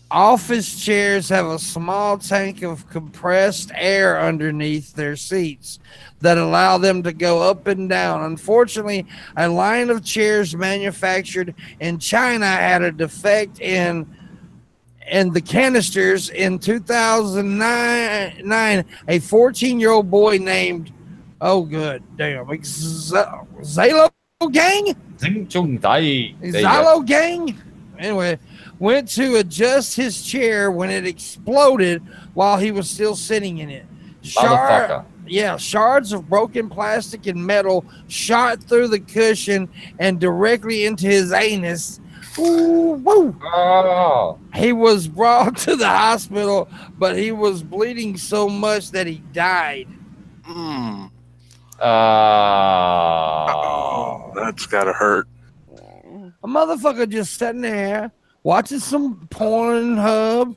Office chairs have a small tank of compressed air underneath their seats that allow them to go up and down. Unfortunately, a line of chairs manufactured in China had a defect in the canisters. In 2009, a 14-year-old boy named, Zalo Gang? Zalo Gang? Anyway, went to adjust his chair when it exploded while he was still sitting in it. Shards of broken plastic and metal shot through the cushion and directly into his anus. Ooh, woo. Oh. He was brought to the hospital, but he was bleeding so much that he died. That's gotta hurt. A motherfucker just sitting there watching some Pornhub,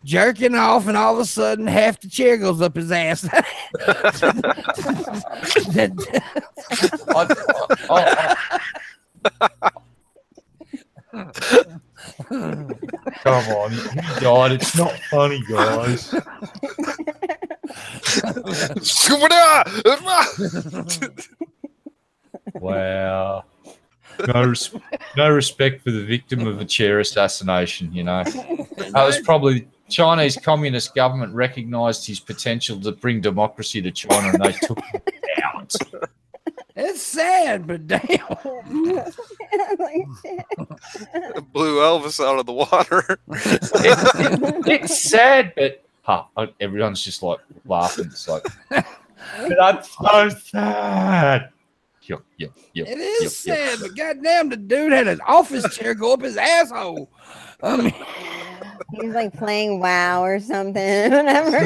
jerking off, and all of a sudden half the chair goes up his ass. Come on, God, it's not funny, guys. Wow. No respect for the victim of a chair assassination, you know. That was probably Chinese Communist government recognized his potential to bring democracy to China, and they took him out. It's sad, but damn. Blew Elvis out of the water. It's sad, but everyone's just like laughing. It's like, but I'm so sad. Yep. It is sad, but goddamn, the dude had an office chair go up his asshole. I mean, he was like playing WoW or something. Whatever.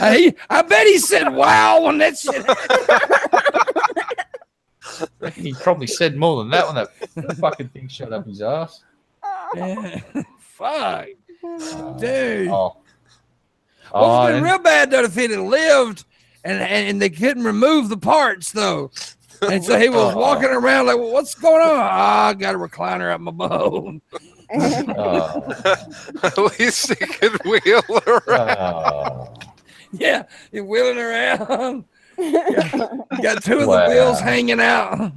I bet he said "wow" on that shit. He probably said more than that when that fucking thing shot up his ass. Yeah. Fuck, dude. Oh. Well, it's been real bad though if it had lived, and they couldn't remove the parts though, and so he was walking around like, well, "What's going on?" I got a recliner at my bone. At least he could wheel around. Yeah, you're wheeling around. Got two of the wheels hanging out.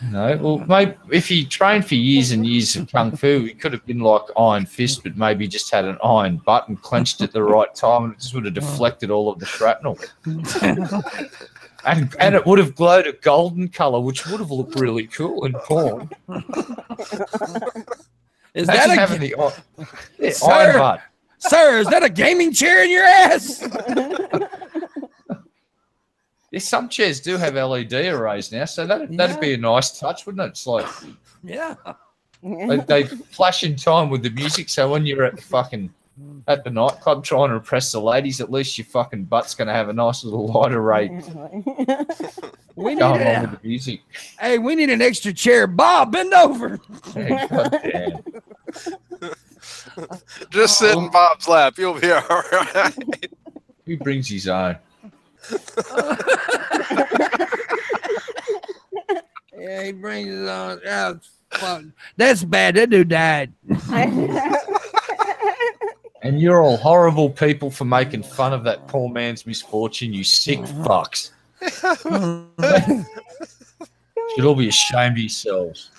No, well, maybe if he trained for years and years of kung fu, he could have been like Iron Fist, but maybe just had an iron butt and clenched at the right time, and it just would have deflected all of the shrapnel. And it would have glowed a golden color, which would have looked really cool in porn. Is that having the iron butt? Sir, is that a gaming chair in your ass? Yeah, some chairs do have LED arrays now, so that'd be a nice touch, wouldn't it? It's like, yeah, they flash in time with the music, so when you're at the nightclub trying to impress the ladies, at least your fucking butt's going to have a nice little light array going on with the music. Hey, we need an extra chair. Bob, bend over. Yeah, goddamn. Just sit in Bob's lap. You'll be all right. He brings his own. Yeah, he brings his own. Yeah, that's bad. That dude died. And you're all horrible people for making fun of that poor man's misfortune, you sick fucks. Should all be ashamed of yourselves.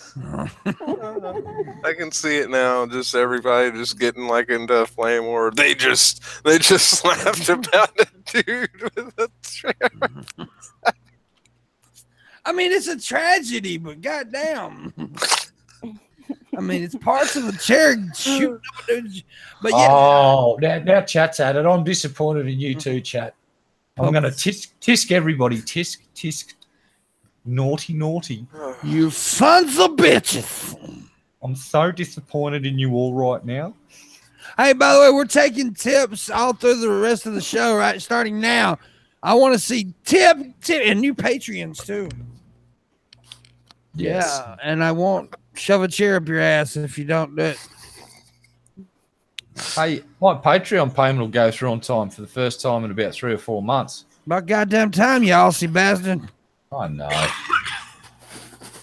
I can see it now. Just everybody just getting like into a flame war. They just laughed about a dude with a chair. I mean, it's a tragedy, but goddamn. I mean, it's parts of the chair shooting up, dude. But yeah. Oh, now chat's at it. I'm disappointed in you too, chat. I'm going to tisk everybody. Tisk. Naughty. You sons of bitches. I'm so disappointed in you all right now. Hey, by the way, we're taking tips all through the rest of the show, right? Starting now. I want to see tip, and new Patreons too. Yes. Yeah, and I won't shove a chair up your ass if you don't do it. Hey, my Patreon payment will go through on time for the first time in about 3 or 4 months. About goddamn time, you Aussie bastard. I know.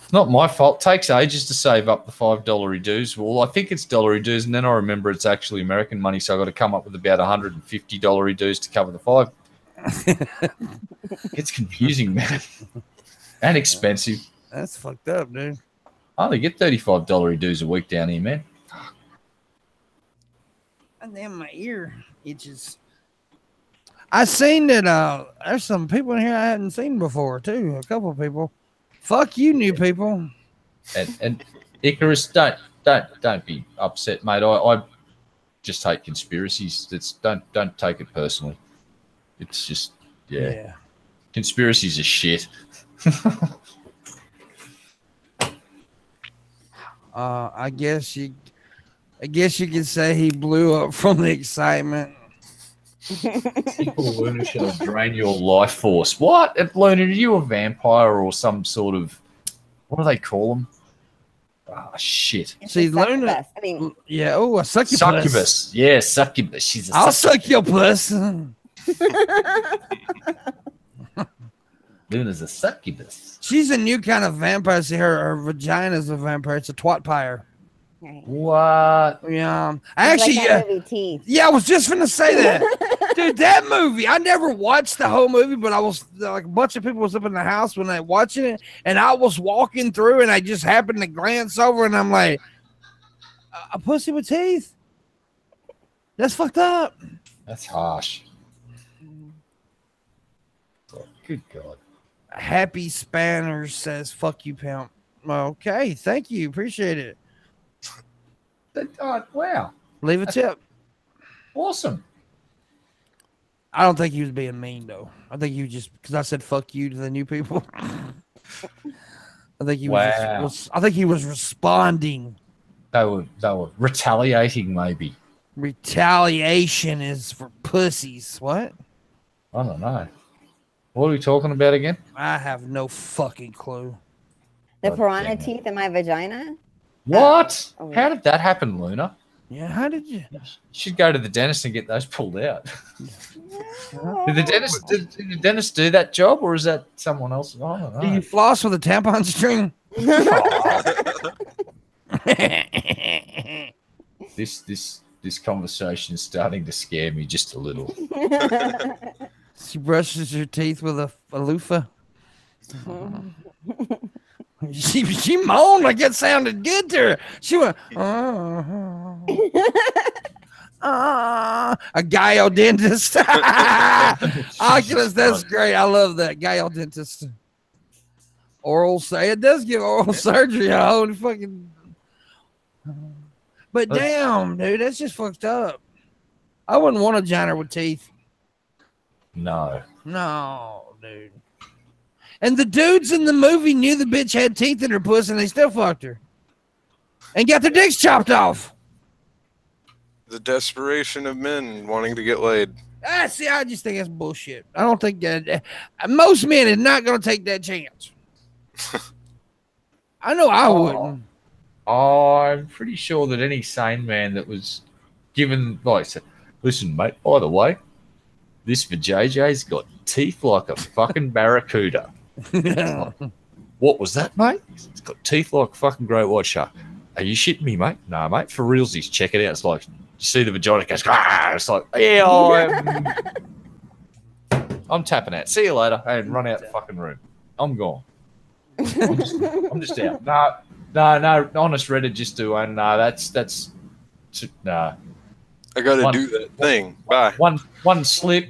It's not my fault. It takes ages to save up the $5 dues. Well, I think it's $1 dues, and then I remember it's actually American money, so I've got to come up with about $150 dues to cover the $5. It's confusing, man. And expensive. That's fucked up, dude. I only get $35 dues a week down here, man. And then my ear itches. I seen that there's some people in here I hadn't seen before too. A couple of people. Fuck you, new people. And Icarus, don't be upset, mate. I just hate conspiracies. Don't take it personally. It's just yeah. Conspiracies are shit. I guess you could say he blew up from the excitement. Luna shall drain your life force. What? Luna, are you a vampire or some sort of, what do they call them? Oh, shit. See, Luna. I mean, yeah. Oh, a succubus. Succubus. Yeah, succubus. She's a I'll succubus. suck your puss. Luna's a succubus. She's a new kind of vampire. See, her vagina's a vampire. It's a twat pyre. What? Yeah. Actually, like that movie, Teeth. yeah, I was just gonna say that. Dude, that movie, I never watched the whole movie, but I was like a bunch of people was up in the house when they watching it, and I was walking through and I just happened to glance over and I'm like, A pussy with teeth. That's fucked up. That's harsh. Oh, good God. Happy Spanner says, "Fuck you, pimp." Okay, thank you, appreciate it. Wow, Leave a tip. awesome. I don't think he was being mean though. I think he was just because I said "fuck you" to the new people. I think he was. I think he was responding. They were retaliating, maybe. Retaliation is for pussies. What? I don't know. What are we talking about again? I have no fucking clue. The God piranha damn it. teeth in my vagina? What? Oh. How did that happen, Luna? Yeah, how did you? You should go to the dentist and get those pulled out. Did the dentist do that job, or is that someone else? I don't know. Do you floss with a tampon string? This conversation is starting to scare me just a little. She brushes her teeth with a loofah. She moaned like it sounded good to her. She went, a Gaio dentist. Oculus, that's great. I love that. Gaio dentist. Oral say it does give oral surgery. Oh, fucking. But damn, dude, that's just fucked up. I wouldn't want a vagina with teeth. No. No, dude. And the dudes in the movie knew the bitch had teeth in her pussy and they still fucked her. And got their dicks chopped off. The desperation of men wanting to get laid. See, I just think that's bullshit. I don't think that most men are not going to take that chance. I know I wouldn't. I'm pretty sure that any sane man that was given, like, said, listen, mate, by the way, this vajayjay's got teeth like a fucking barracuda. Like, what was that, mate? It's got teeth like a fucking great white shark. Are you shitting me, mate? No, mate, for realsies. Check it out. It's like, you see the vagina goes, ah! It's like, yeah, I'm tapping out. See you later. And run out the fucking room. I'm gone. I'm just out. No, honest Reddit just do one. No, that's no. I got to do that thing. Bye. One slip,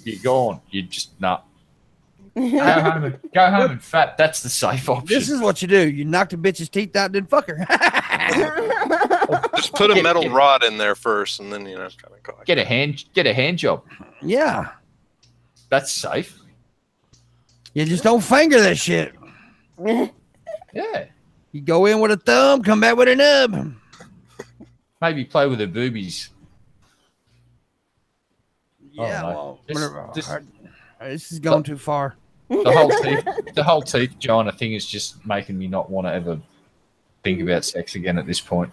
you're gone. You just not. Go home and fat. That's the safe option. This is what you do. You knock the bitch's teeth out, then fuck her. Just put a metal rod in there first, and then kind of get a hand job. Yeah, that's safe. You just don't finger that shit. Yeah. You go in with a thumb, come back with a nub. Maybe play with her boobies. Yeah, well, this is going too far. The whole teeth vagina thing is just making me not want to ever think about sex again at this point.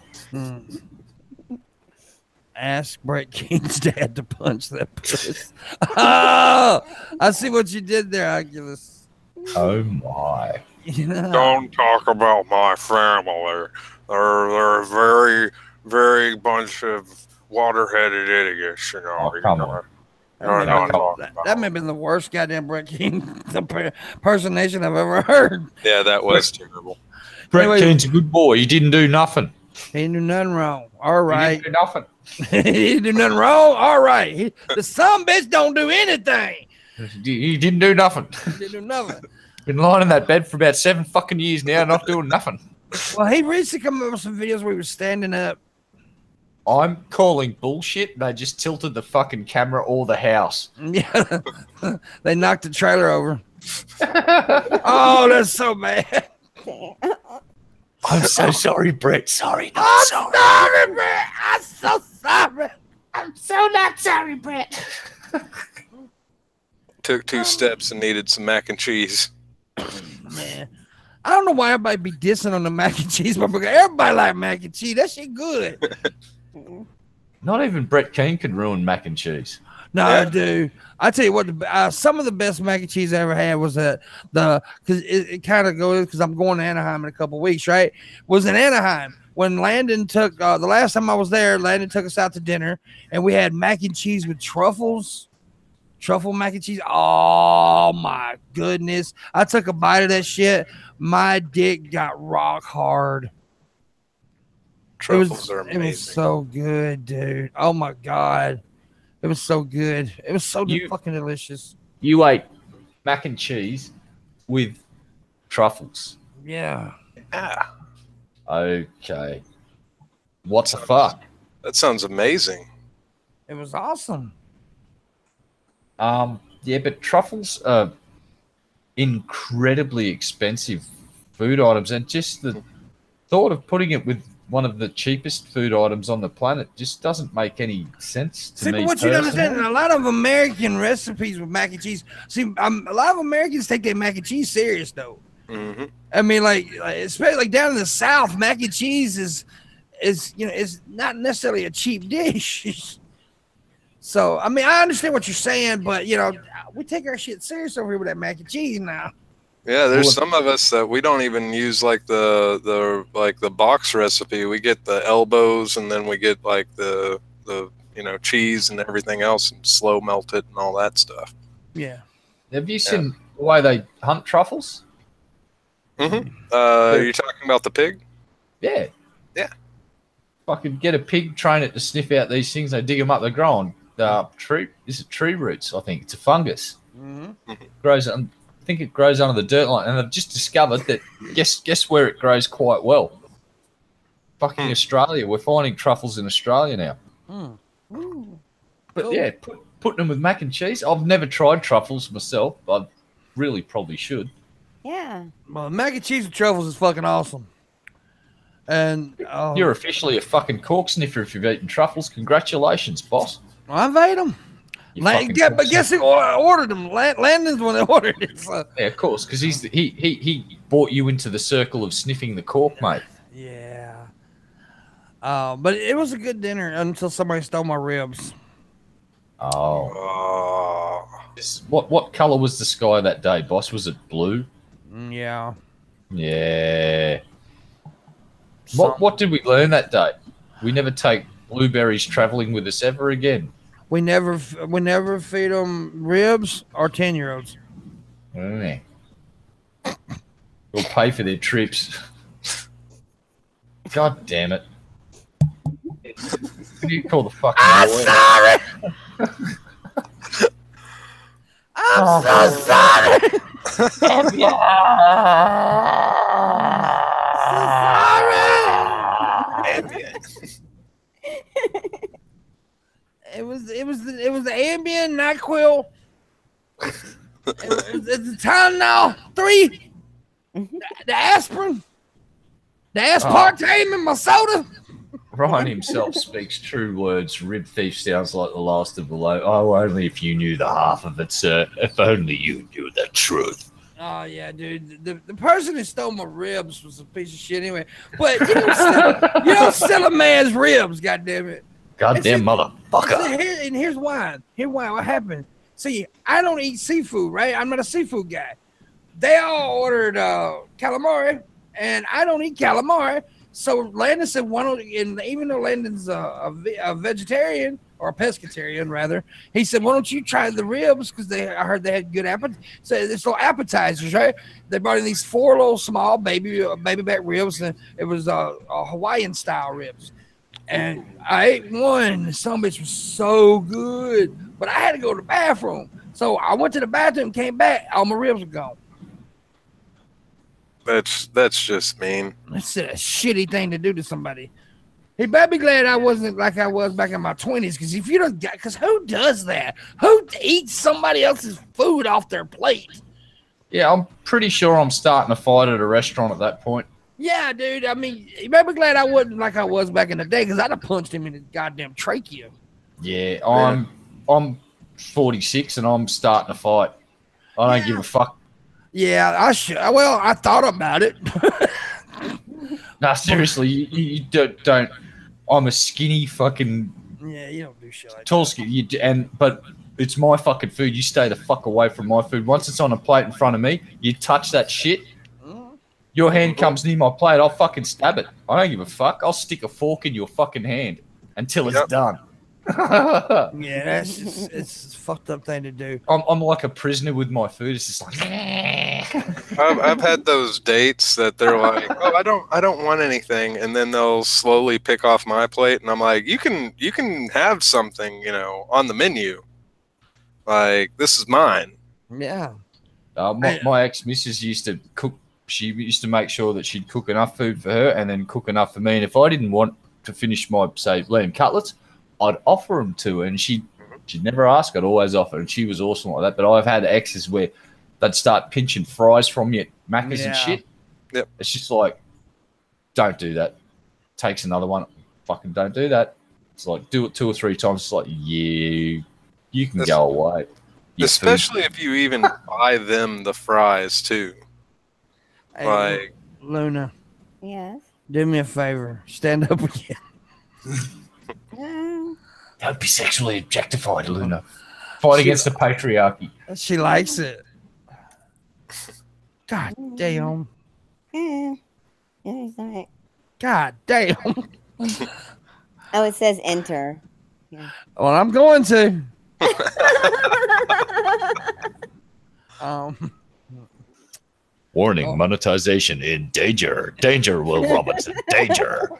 Ask Brett King's dad to punch that puss. Oh, I see what you did there, Oculus. Oh my. Don't talk about my family. They're a very, very bunch of water-headed idiots, Come on. That may have been the worst goddamn Brett King impersonation I've ever heard. Yeah, that was terrible. Brett King's a good boy. He didn't do nothing. He didn't do nothing wrong. All right. He didn't do nothing. He didn't do nothing wrong. All right. The son bitch don't do anything. He didn't do nothing. He didn't do nothing. Been lying in that bed for about 7 fucking years now, not doing nothing. Well, he recently come up with some videos where he was standing up. I'm calling bullshit. They just tilted the fucking camera or the house. Yeah. They knocked the trailer over. Oh, that's so bad. I'm so sorry, Brett. Sorry. I'm sorry, Brett. I'm so sorry. I'm so not sorry, Brett. Took 2 steps and needed some mac and cheese. Man, I don't know why everybody be dissing on the mac and cheese, but everybody like mac and cheese. That shit good. Not even Brett Keane could ruin mac and cheese. No, dude. I tell you what, some of the best mac and cheese I ever had was because it kind of goes because I'm going to Anaheim in a couple weeks, right? Was in Anaheim when Landon took the last time I was there. Landon took us out to dinner, and we had mac and cheese with truffle mac and cheese. Oh my goodness! I took a bite of that shit. My dick got rock hard. Truffles are amazing. It was so good, dude. Oh my god, it was so good. It was so fucking delicious. You ate mac and cheese with truffles. Yeah. Yeah. Okay. What the fuck? That sounds amazing. It was awesome. Yeah, but truffles are incredibly expensive food items, and just the thought of putting it with one of the cheapest food items on the planet just doesn't make any sense to me. But what you don't understand, a lot of American recipes with mac and cheese. See, a lot of Americans take their mac and cheese serious, though. Mm-hmm. I mean, like especially like down in the South, mac and cheese is not necessarily a cheap dish. So, I mean, I understand what you're saying, but we take our shit serious over here with that mac and cheese now. Yeah, there's some of us that we don't even use like the box recipe. We get the elbows, and then we get like the cheese and everything else, and slow melt it and all that stuff. Yeah. Have you seen the way they hunt truffles? Mm-hmm. Are you talking about the pig? Yeah. Yeah. Fucking get a pig, train it to sniff out these things. They dig them up. They're growing tree roots. I think it's a fungus. Mm-hmm. Grows. I think it grows under the dirt line, and they've just discovered that. Guess where it grows quite well. Fucking Australia. We're finding truffles in Australia now. But Cool. yeah, putting them with mac and cheese. I've never tried truffles myself. I really probably should. Yeah. Well, mac and cheese with truffles is fucking awesome. And You're officially a fucking cork sniffer if you've eaten truffles. Congratulations, boss. I've ate them. But guess who ordered them? Landon's the one that ordered it. So. Yeah, of course, because he brought you into the circle of sniffing the cork, mate. Yeah. But it was a good dinner until somebody stole my ribs. Oh. What color was the sky that day, boss? Was it blue? Yeah. Yeah. What did we learn that day? We never take blueberries traveling with us ever again. We never feed them ribs or 10-year-olds. Yeah. We'll pay for their trips. God damn it. Who do you call the fucking lawyer? Sorry. I'm so sorry. It was the Ambien, NyQuil. It's the Tylenol 3, the aspirin, the aspartame in my soda. Ryan himself speaks true words. Rib thief sounds like the last of the low. Oh, only if you knew the half of it, sir. If only you knew the truth. Oh yeah, dude. The person who stole my ribs was a piece of shit anyway. But you don't steal a man's ribs, goddammit. Goddamn motherfucker. Here's why. What happened? See, I don't eat seafood, right? I'm not a seafood guy. They all ordered calamari, and I don't eat calamari. So Landon said, and even though Landon's a vegetarian or a pescatarian rather, he said, why don't you try the ribs? Because I heard they had good appetite. So it's little appetizers, right? They brought in these 4 little small baby back ribs, and it was a Hawaiian style ribs. And I ate one. The son of a bitch was so good, but I had to go to the bathroom. So I went to the bathroom, came back, all my ribs were gone. That's just mean. That's a shitty thing to do to somebody. He better be glad I wasn't like I was back in my 20s, because if you don't, because who does that? Who eats somebody else's food off their plate? Yeah, I'm pretty sure I'm starting a fight at a restaurant at that point. Yeah, dude. I mean, you better be glad I wasn't like I was back in the day, because I'd have punched him in his goddamn trachea. Yeah, I'm 46 and I'm starting a fight. I don't give a fuck. Yeah, I should. Well, I thought about it. Nah, seriously, you don't. I'm a skinny fucking. Yeah, you don't do shit like tall skinny. But it's my fucking food. You stay the fuck away from my food. Once it's on a plate in front of me, you touch that shit. Your hand comes near my plate, I'll fucking stab it. I don't give a fuck. I'll stick a fork in your fucking hand until it's done. Yeah, it's a fucked up thing to do. I'm like a prisoner with my food. It's just like, I've had those dates that they're like, oh, I don't want anything, and then they'll slowly pick off my plate, and I'm like, you can have something, on the menu. Like, this is mine. Yeah. My ex-missus used to cook. She used to make sure that she'd cook enough food for her and then cook enough for me. And if I didn't want to finish my, say, lamb cutlets, I'd offer them to her, and she'd never ask. I'd always offer, and she was awesome like that. But I've had exes where they'd start pinching fries from you at Macca's and shit. Yep. It's just like, don't do that. Takes another one. Fucking don't do that. It's like, do it 2 or 3 times. It's like, you can go away. Especially if you even buy them the fries too. Hey, Like, Luna, Yes. do me a favor. Stand up again. Don't be sexually objectified, Luna. Fight against the patriarchy. She likes it. God damn. Yeah. Yeah, he's not. God damn. Oh, it says enter. Yeah. Well, I'm going to. Warning, monetization in danger. Danger, Will Robinson. Danger.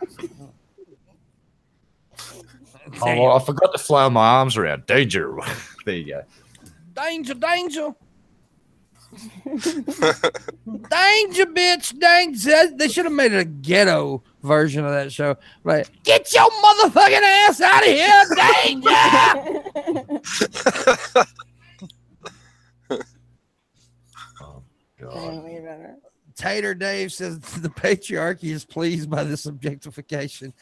Oh, well, I forgot to flail my arms around. Danger. There you go. Danger, danger. Danger, bitch, danger. They should have made it a ghetto version of that show. Like, get your motherfucking ass out of here, danger. Oh, God. Tater Dave says the patriarchy is pleased by this objectification.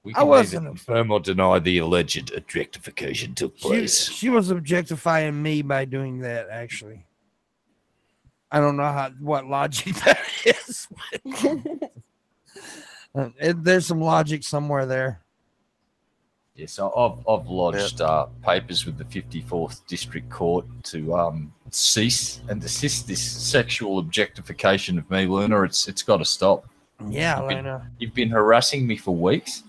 We I can wasn't- neither confirm or deny the alleged objectification took place. She was objectifying me by doing that, actually. I don't know what logic that is. There's some logic somewhere there. Yes, I've lodged papers with the 54th District Court to cease and desist this sexual objectification of me, Luna. It's got to stop. Yeah, Luna. You've been harassing me for weeks.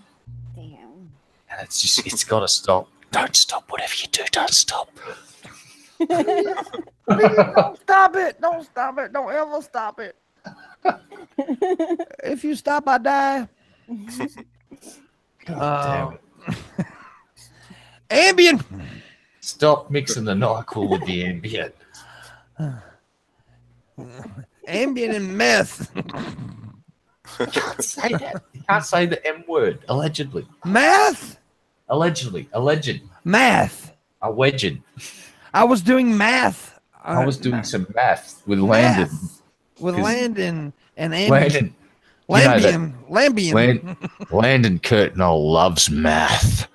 Damn. And it's got to stop. Don't stop. Whatever you do, don't stop. Don't stop it. Don't stop it. Don't ever stop it. If you stop, I die. God damn it. Ambien. Stop mixing the NyQuil with the Ambien. Ambien and meth. Can't say that. You can't say the M word. Allegedly. Math? Allegedly. Alleged. Math. Alleged. I was doing math. I was doing some math with Landon. With 'Cause Landon and Ambien. Landon. Lambian. Landon Kurtnell loves math.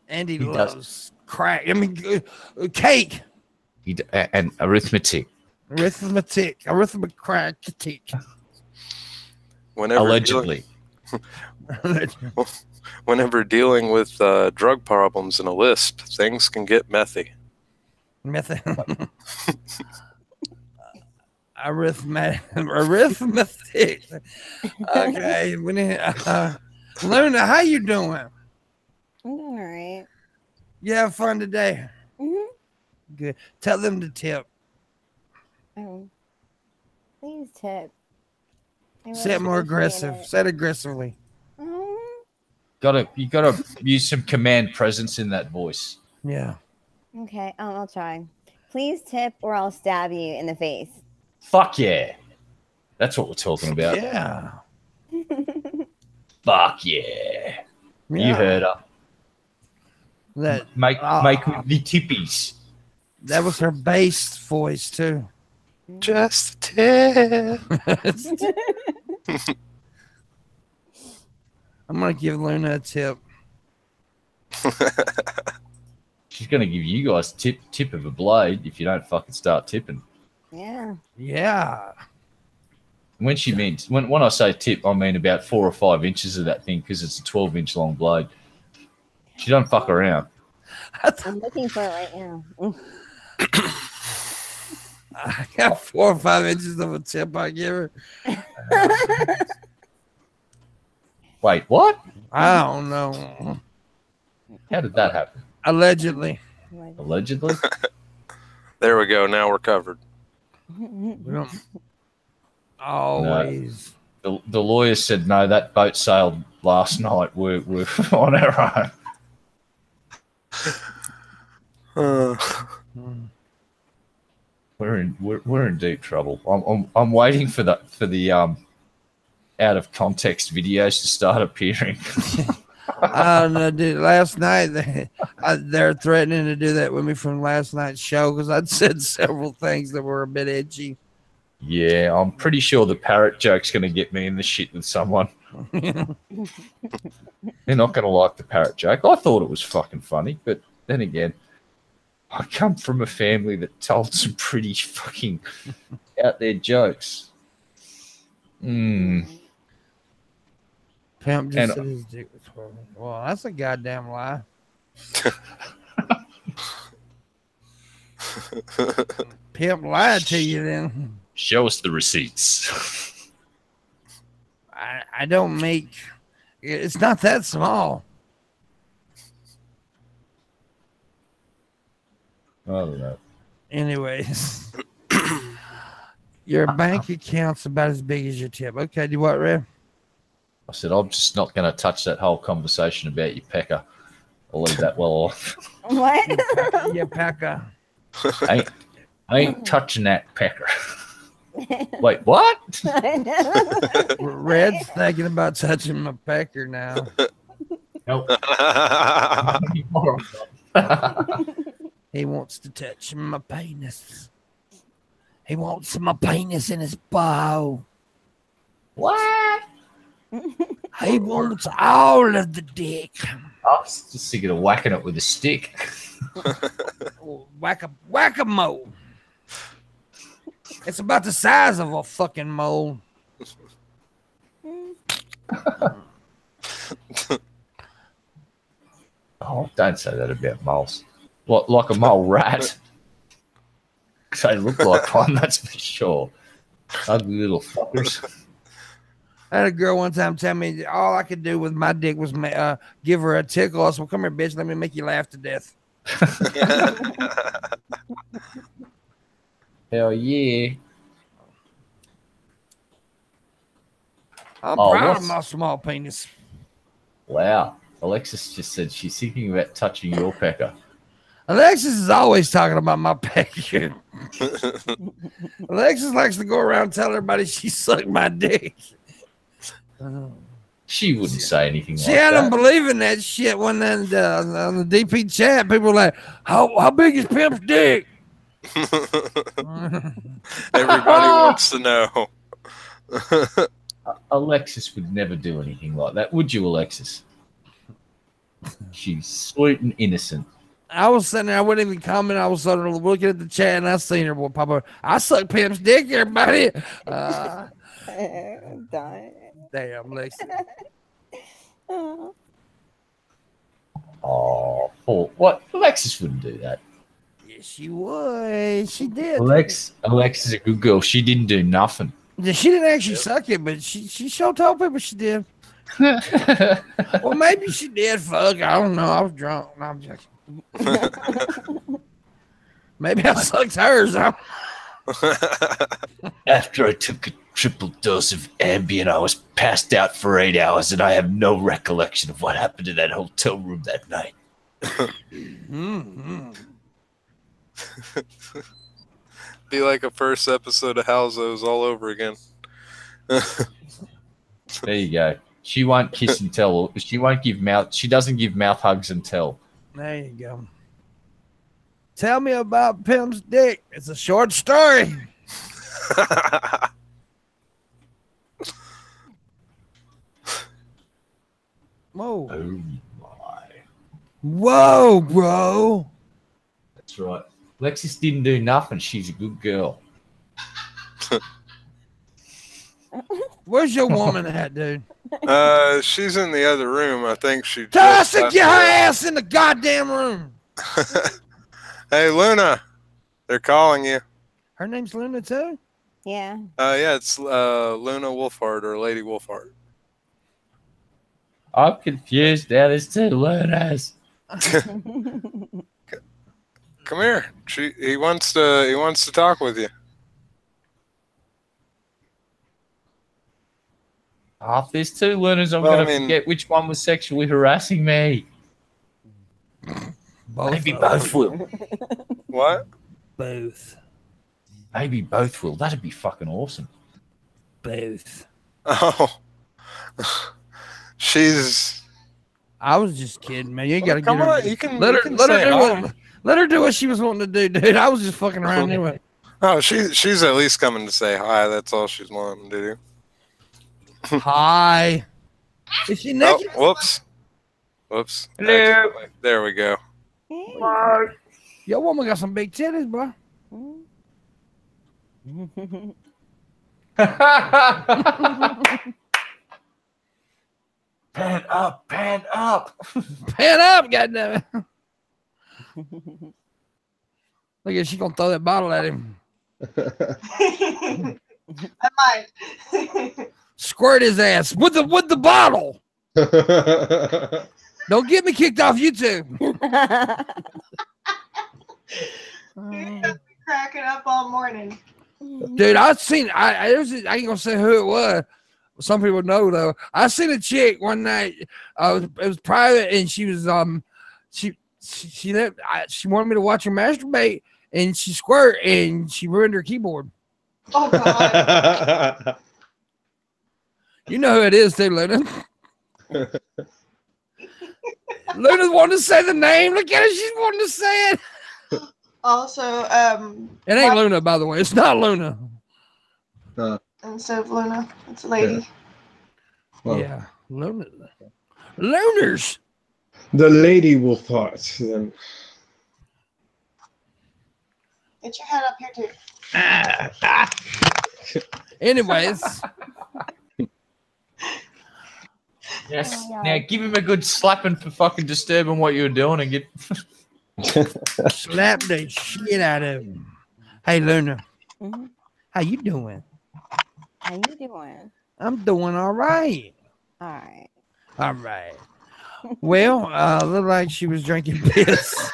Andy He loves crack. I mean, cake. And arithmetic. Arithmetic. whenever Allegedly. whenever dealing with drug problems in a lisp, things can get methy. Method. Arithmetic. Okay. Luna, how you doing? I'm doing all right. You have fun today? Mm-hmm. Good. Tell them to tip. Oh, please tip. Say it more aggressive. Say it aggressively. You gotta use some command presence in that voice. Yeah. Okay, I'll try. Please tip or I'll stab you in the face. Fuck yeah. That's what we're talking about. Yeah. Fuck yeah. You Yeah. heard her. That Make with the tippies. that was her bass voice too. Just a tip. I'm gonna give Luna a tip. She's gonna give you guys tip of a blade if you don't fucking start tipping. Yeah. Yeah. When she means when I say tip, I mean about 4 or 5 inches of that thing because it's a 12-inch long blade. She don't fuck around. I'm looking for it right now. I got 4 or 5 inches of a tip I give her. Wait, what? I don't know. How did that happen? Allegedly. Allegedly? There we go. Now we're covered. We don't always. The lawyer said no. That boat sailed last night. We're on our own. We're in deep trouble. I'm waiting for the out of context videos to start appearing. I don't know, dude. Last night they're threatening to do that with me from last night's show because I'd said several things that were a bit edgy. Yeah, I'm pretty sure the parrot joke's going to get me in the shit with someone. They're not going to like the parrot joke. I thought it was fucking funny, but then again, I come from a family that told some pretty fucking out there jokes. Pimp just said his dick was 12. Well, that's a goddamn lie. Pimp lied to you then. Show us the receipts. I don't make. It's not that small. I don't know. Anyways, your bank account's about as big as your tip. Okay, do what, Rev? I said, I'm just not going to touch that whole conversation about your pecker. I'll leave that well off. What? Your pecker. I ain't touching that pecker. Wait, what? Red's thinking about touching my pecker now. Nope. He wants to touch my penis. He wants my penis in his bow. What? He wants all of the dick. I was just thinking of whacking it with a stick. Whack-a-mole. It's about the size of a fucking mole. Oh, don't say that about moles. Like a mole rat. They look like one, that's for sure. Ugly little fuckers. I had a girl one time tell me all I could do with my dick was give her a tickle. I said, well, come here, bitch. Let me make you laugh to death. Hell yeah. I'm proud of my small penis. Wow. Alexis just said she's thinking about touching your pecker. Alexis is always talking about my pecker. Alexis likes to go around telling everybody she sucked my dick. She wouldn't say anything like that. She don't believe in that shit when on the DP chat, people were like, how big is Pimp's dick? Everybody wants to know. Alexis would never do anything like that. Would you, Alexis? She's sweet and innocent. I was sitting there, I wouldn't even comment. I was sort of looking at the chat and I seen her pop up. I suck Pimp's dick, everybody. Damn, Lexi. Oh, what? Alexis wouldn't do that. Yes, she would. She did. Alexis is a good girl. She didn't do nothing. Yeah, she didn't actually suck it, but she sure told people she did. Well, maybe she did. Fuck, I don't know. I was drunk. No, I'm joking. Maybe I sucked hers. After I took a triple dose of Ambien, I was passed out for 8 hours, and I have no recollection of what happened in that hotel room that night. Be like a first episode of Houseos all over again. There you go. She won't kiss and tell. She won't give mouth. She doesn't give mouth hugs and tell. There you go. Tell me about Pimp's dick. It's a short story. Whoa. Oh my. Whoa, bro. That's right. Lexis didn't do nothing. She's a good girl. Where's your woman at, dude? She's in the other room. I think she. Tasha, get her ass in the goddamn room. Hey, Luna. They're calling you. Her name's Luna, too? Yeah. Yeah, it's Luna Wolfhard or Lady Wolfhard. I'm confused now. There's two Lunas. Come here. He wants to talk with you. If there's two learners, I'm going to forget which one was sexually harassing me. Maybe both will. What? Both. Maybe both will. That'd be fucking awesome. Both. Oh. I was just kidding, man. You ain't got to Come get her. on, you can Let her do what she was wanting to do, dude. I was just fucking around anyway. Oh, she's at least coming to say hi. That's all she's wanting to do. Hi. Is she naked? Oh, whoops. Hello. There we go. Your woman got some big titties, bro. Pan up, pan up. Pan up, goddammit. Look at, she gonna throw that bottle at him. I might. Squirt his ass with the bottle. Don't get me kicked off YouTube. You're gonna be cracking up all morning. Dude, I ain't gonna say who it was. Some people know though. I seen a chick one night. It was private, and she was she wanted me to watch her masturbate, and she squirt, and she ruined her keyboard. Oh god. You know who it is, too, Luna. Luna's wanting to say the name. Look at her, she's wanting to say it. Also, It ain't Luna, by the way. It's not Luna. Instead of Luna, it's a lady. Well, Yeah, Luna. Lunars. the lady will thought then. Get your head up here too. Anyways, Yes. Oh, yeah. Now give him a good slapping for fucking disturbing what you were doing and get. slap the shit out of him. Hey, Luna. Mhm. How you doing? How you doing? I'm doing all right. All right. All right. Well, looked like she was drinking piss.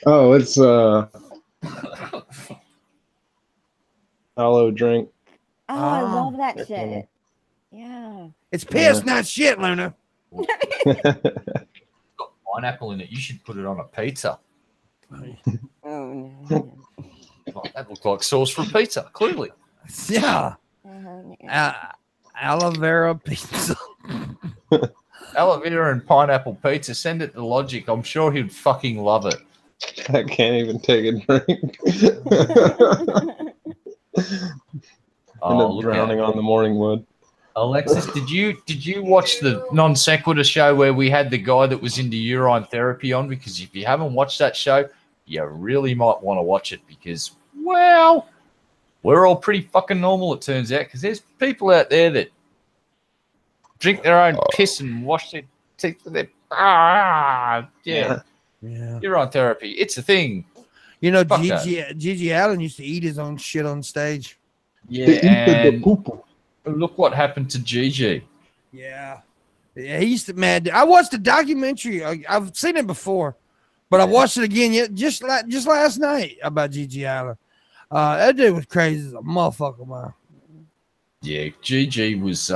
Oh, it's aloe drink. Oh, I Oh. love that That's shit. funny. Yeah. It's piss, not shit, Luna. Got pineapple in it. You should put it on a pizza. Oh no. Oh, that looked like sauce for pizza. Clearly. Yeah. Oh, no. Aloe vera pizza. Aloe vera and pineapple pizza. Send it to Logic. I'm sure he'd fucking love it. I can't even take a drink. Oh, End up look drowning on the morning wood. Alexis, did you watch the non sequitur show where we had the guy that was into urine therapy on? Because if you haven't watched that show, you really might want to watch it because, well, we're all pretty fucking normal, it turns out, because there's people out there that drink their own piss and wash their teeth with their Yeah. urine therapy. It's a thing. You know, Fuck Gigi Allen used to eat his own shit on stage. Yeah, and look what happened to Gigi. Yeah. Yeah, he used to, man. I watched the documentary. I've seen it before, but I watched it again just last night about Gigi Allen. That dude was crazy as a motherfucker, man. Yeah, Gigi was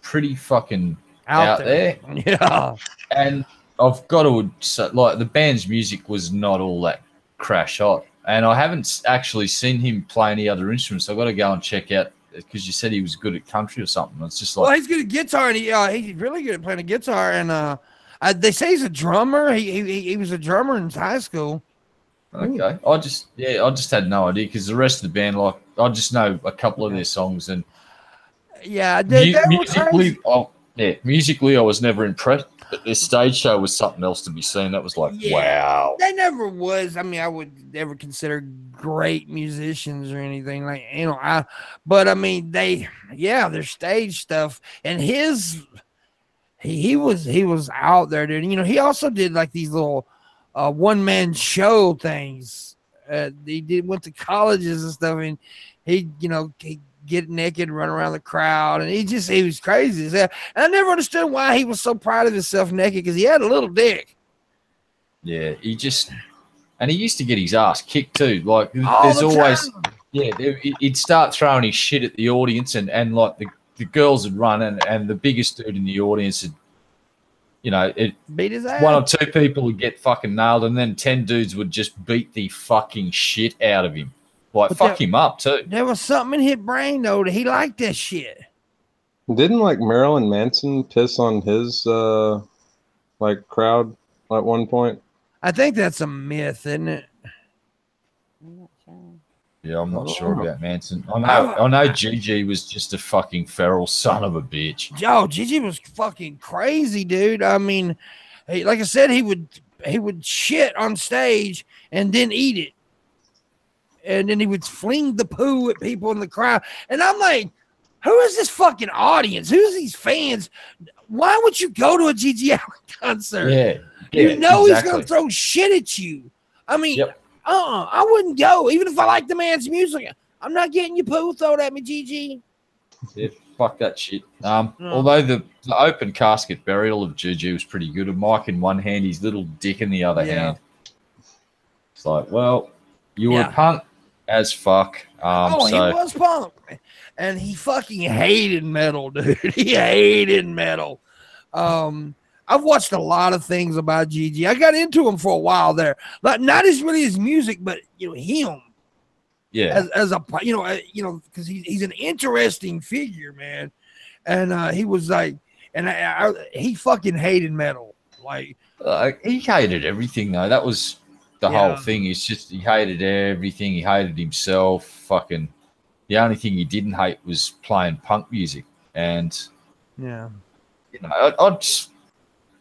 pretty fucking out there. Yeah. And I've got to say, like, the band's music was not all that crash hot. And I haven't actually seen him play any other instruments. So I've got to go and check out, because you said he was good at country or something. It's just like, Well, he's good at guitar, and he's really good at playing the guitar. And they say he's a drummer. He was a drummer in high school. okay. I just had no idea, because the rest of the band, like, I just know a couple of their songs. And Yeah, musically, I was never impressed. But their stage show was something else to be seen. That was like, wow. They never was. I mean, I would never consider great musicians or anything like, you know. But I mean, their stage stuff, and he was out there, dude. You know, he also did like these little one man show things. Went to colleges and stuff, and he get naked, run around the crowd, and he was crazy. And I never understood why he was so proud of himself naked, because he had a little dick. Yeah, he used to get his ass kicked too. Like All there's the always, time. he'd start throwing his shit at the audience, and like the girls would run, and the biggest dude in the audience would, Beat his ass. one or two people would get fucking nailed, and then 10 dudes would just beat the fucking shit out of him. Like, But fuck him up, too. There was something in his brain, though, that he liked that shit. Didn't like Marilyn Manson piss on his like crowd at one point? I think that's a myth, isn't it? I'm not sure. Yeah, I'm not sure about Manson. I know Gigi was just a fucking feral son of a bitch. Yo, Gigi was fucking crazy, dude. I mean, like I said, he would shit on stage and then eat it. And then he would fling the poo at people in the crowd. And I'm like, who is this fucking audience? Who's these fans? Why would you go to a Gigi Allen concert? Yeah. You know exactly. he's going to throw shit at you. I mean, Yep. I wouldn't go. Even if I like the man's music, I'm not getting your poo thrown at me, Gigi. Yeah, fuck that shit. Although the open casket burial of Gigi was pretty good. A mic in one hand, his little dick in the other hand. It's like, well, you were punk as fuck. He was punk. And he fucking hated metal, dude. He hated metal. I've watched a lot of things about Gigi. I got into him for a while there. Not as really his music, but him. Yeah. As a because he's an interesting figure, man. And he was like, and he fucking hated metal. Like he hated everything though. That was the whole thing. It's just he hated everything. He hated himself. Fucking the only thing he didn't hate was playing punk music. And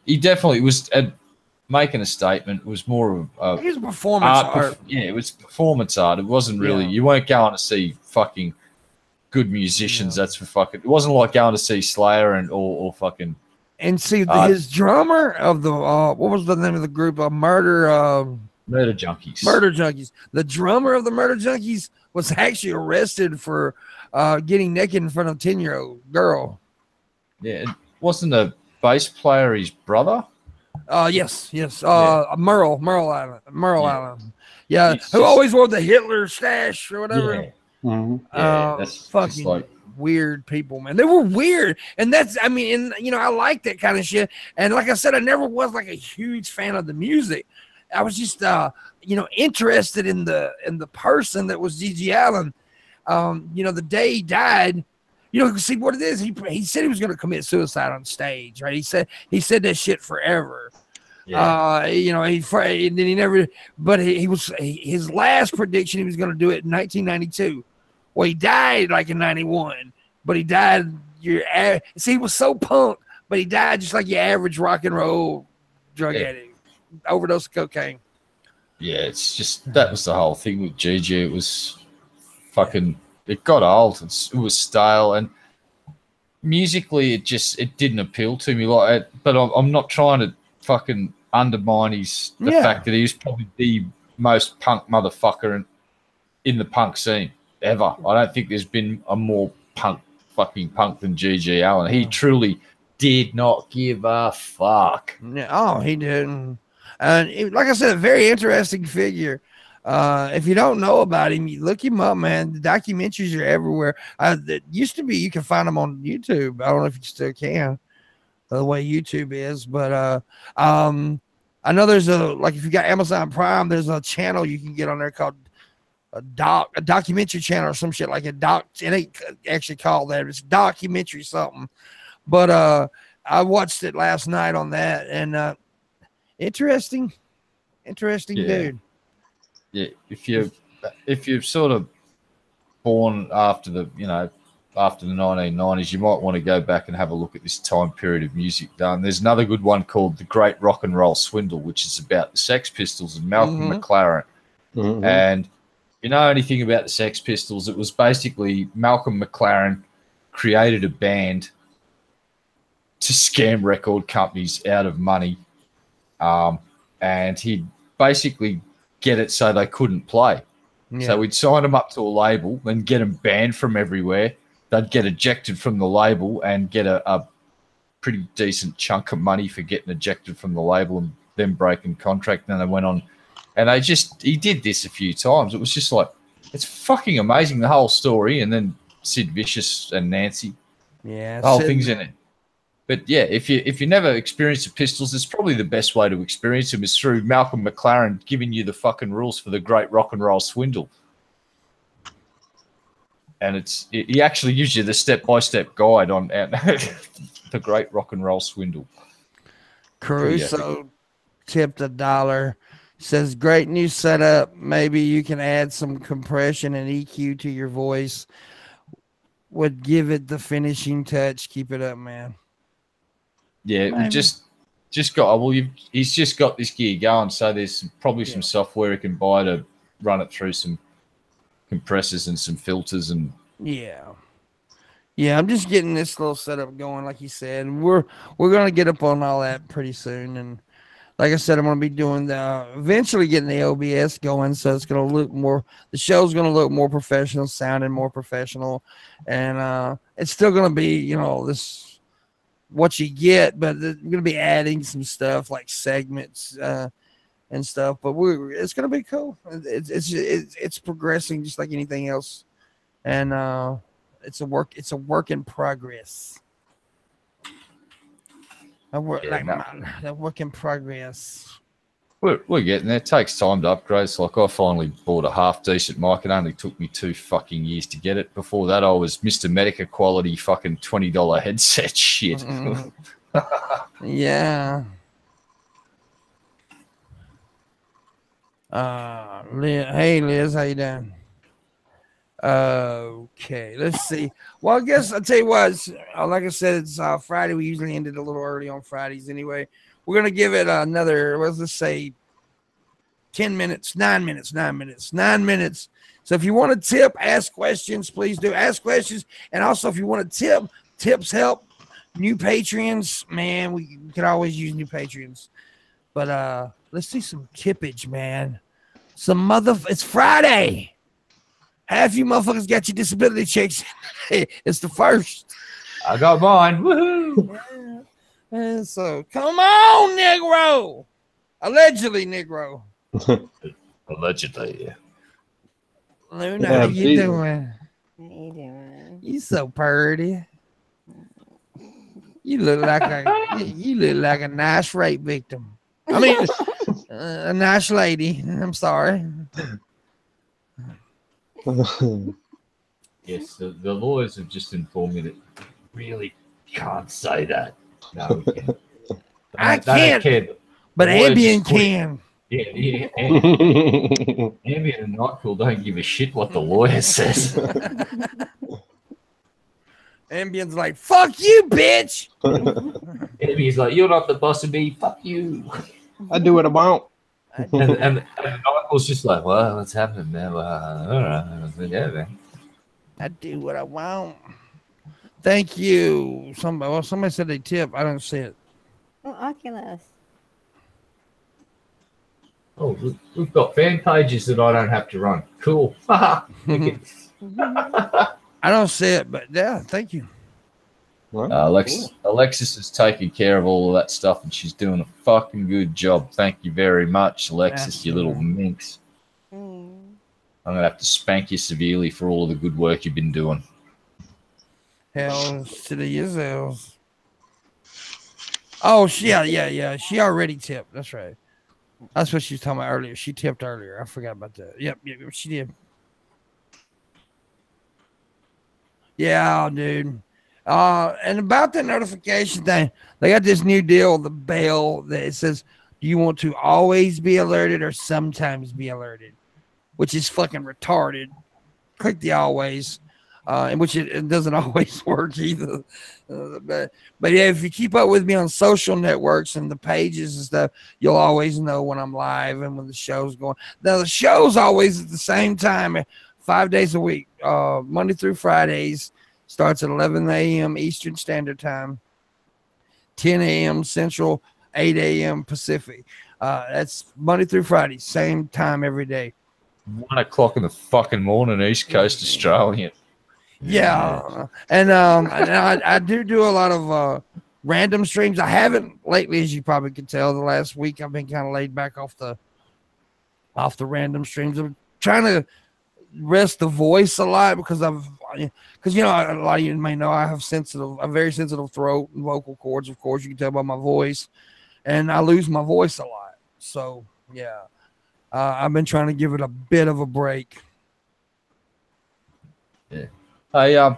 he definitely was making a statement. It was more of he was a performance art. It was performance art. It wasn't really you weren't going to see fucking good musicians. That's for fucking. It wasn't like going to see Slayer or fucking. And see his drummer of the what was the name of the group? Murder Junkies. Murder Junkies. The drummer of the Murder Junkies was actually arrested for getting naked in front of a 10-year-old girl. Yeah, it wasn't a bass player his brother? Yes. Merle Allen. Yeah, who always wore the Hitler stash or whatever. Yeah. That's fucking like weird people, man. They were weird, and I like that kind of shit. And like I said, I never was like a huge fan of the music. I was just interested in the person that was Gigi Allen. The day he died, see what it is. He said he was going to commit suicide on stage, right? He said that shit forever. Yeah. And then he never. But his last prediction he was going to do it in 1992. Well, he died like in 91, but he died. He was so punk, but he died just like your average rock and roll drug addict. Overdose of cocaine. Yeah, it's just that was the whole thing with Gigi. It was fucking. It got old. It was stale, and musically, it didn't appeal to me. But I'm not trying to fucking undermine the fact that he was probably the most punk motherfucker in the punk scene ever. I don't think there's been a more punk than Gigi Allen. He truly did not give a fuck. Oh, he didn't. And like I said, a very interesting figure. If you don't know about him, you look him up, man. The documentaries are everywhere. That used to be you can find them on YouTube. I don't know if you still can, the way YouTube is. But I know there's if you got Amazon Prime, there's a channel you can get on there called a documentary channel or some shit like a doc. It ain't actually called that. It's documentary something. But I watched it last night on that, and interesting dude. Yeah, if you're sort of born after the 1990s, you might want to go back and have a look at this time period of music done. There's another good one called The Great Rock and Roll Swindle, which is about the Sex Pistols and Malcolm McLaren. Mm-hmm. And if you know anything about the Sex Pistols, it was basically Malcolm McLaren created a band to scam record companies out of money. And he'd basically get it so they couldn't play. Yeah. So we'd sign them up to a label and get them banned from everywhere. They'd get ejected from the label and get a pretty decent chunk of money for getting ejected from the label and them breaking contract. And then they went on, and he did this a few times. It was just like, it's fucking amazing, the whole story. And then Sid Vicious and Nancy, Yeah, the whole thing's in it. But yeah, if you never experienced the Pistols, it's probably the best way to experience them is through Malcolm McLaren giving you the fucking rules for the Great Rock and Roll Swindle. And he actually gives you the step-by-step guide on the Great Rock and Roll Swindle. Caruso tipped $1. Says, great new setup. Maybe you can add some compression and EQ to your voice. Would give it the finishing touch. Keep it up, man. Yeah, maybe. He's just got this gear going, so there's probably some software he can buy to run it through some compressors and some filters and I'm just getting this little setup going, like you said. We're gonna get up on all that pretty soon, and like I said, I'm gonna be doing eventually getting the OBS going, so it's gonna look more. The show's gonna look more professional, sounding more professional, and it's still gonna be this. What you get, but we're gonna be adding some stuff like segments and stuff. But it's gonna be cool. It's progressing just like anything else, and it's a work in progress. A work in progress. We're getting there. It takes time to upgrade. It's like I finally bought a half decent mic. It only took me 2 fucking years to get it. Before that, I was Mr. Medica quality fucking $20 headset shit. Yeah. Hey Liz, how you doing? Okay, let's see. Well, I guess I'll tell you what. Like I said, it's Friday. We usually end it a little early on Fridays anyway. We're going to give it another, let's say 9 minutes. So if you want to tip, ask questions, please do. Ask questions. And also, if you want to tip, tips help. New Patreons, man, we can always use new Patreons. But let's see some tippage, man. It's Friday. Half you motherfuckers got your disability checks. It's the first. I got mine. Woohoo. And so, come on, Negro. Allegedly, Negro. Allegedly. Luna, how you doing? How you doing? You so pretty. You look like a nice rape victim. I mean, a nice lady. I'm sorry. Yes, the lawyers have just informed me that really can't say that. No, we can't. I can't, but Ambien can. Yeah. Ambien and NyQuil don't give a shit what the lawyer says. Ambien's like, fuck you, bitch. Ambien's like, you're not the boss of me. Fuck you. I do what I want. and NyQuil's just like, well, what's happening, man? Well, all right. Yeah, man. I do what I want. Thank you. Somebody said they tip. I don't see it. Oh, Oculus. Oh, we've got fan pages that I don't have to run. Cool. I don't see it, but yeah, thank you. Alexis is taking care of all of that stuff, and she's doing a fucking good job. Thank you very much, Alexis, you little minx. I'm going to have to spank you severely for all of the good work you've been doing. Hell to the yourselves. Oh, yeah. She already tipped. That's right. That's what she was talking about earlier. She tipped earlier. I forgot about that. Yep, she did. Yeah, dude. And about the notification thing, they got this new deal, the bell, that it says, do you want to always be alerted or sometimes be alerted? Which is fucking retarded. Click the always, in which it doesn't always work either. But yeah, if you keep up with me on social networks and the pages and stuff, you'll always know when I'm live and when the show's going. Now, the show's always at the same time, 5 days a week, Monday through Fridays. Starts at 11 a.m. Eastern Standard Time, 10 a.m. Central, 8 a.m. Pacific. That's Monday through Friday, same time every day. 1 o'clock in the fucking morning, East Coast Australian. Yeah, and I do a lot of random streams. I haven't lately, as you probably could tell. The last week I've been kind of laid back off the random streams. I'm trying to rest the voice a lot because a lot of you may know I have a very sensitive throat and vocal cords. Of course, you can tell by my voice, and I lose my voice a lot. So yeah, I've been trying to give it a bit of a break. Yeah. Hey,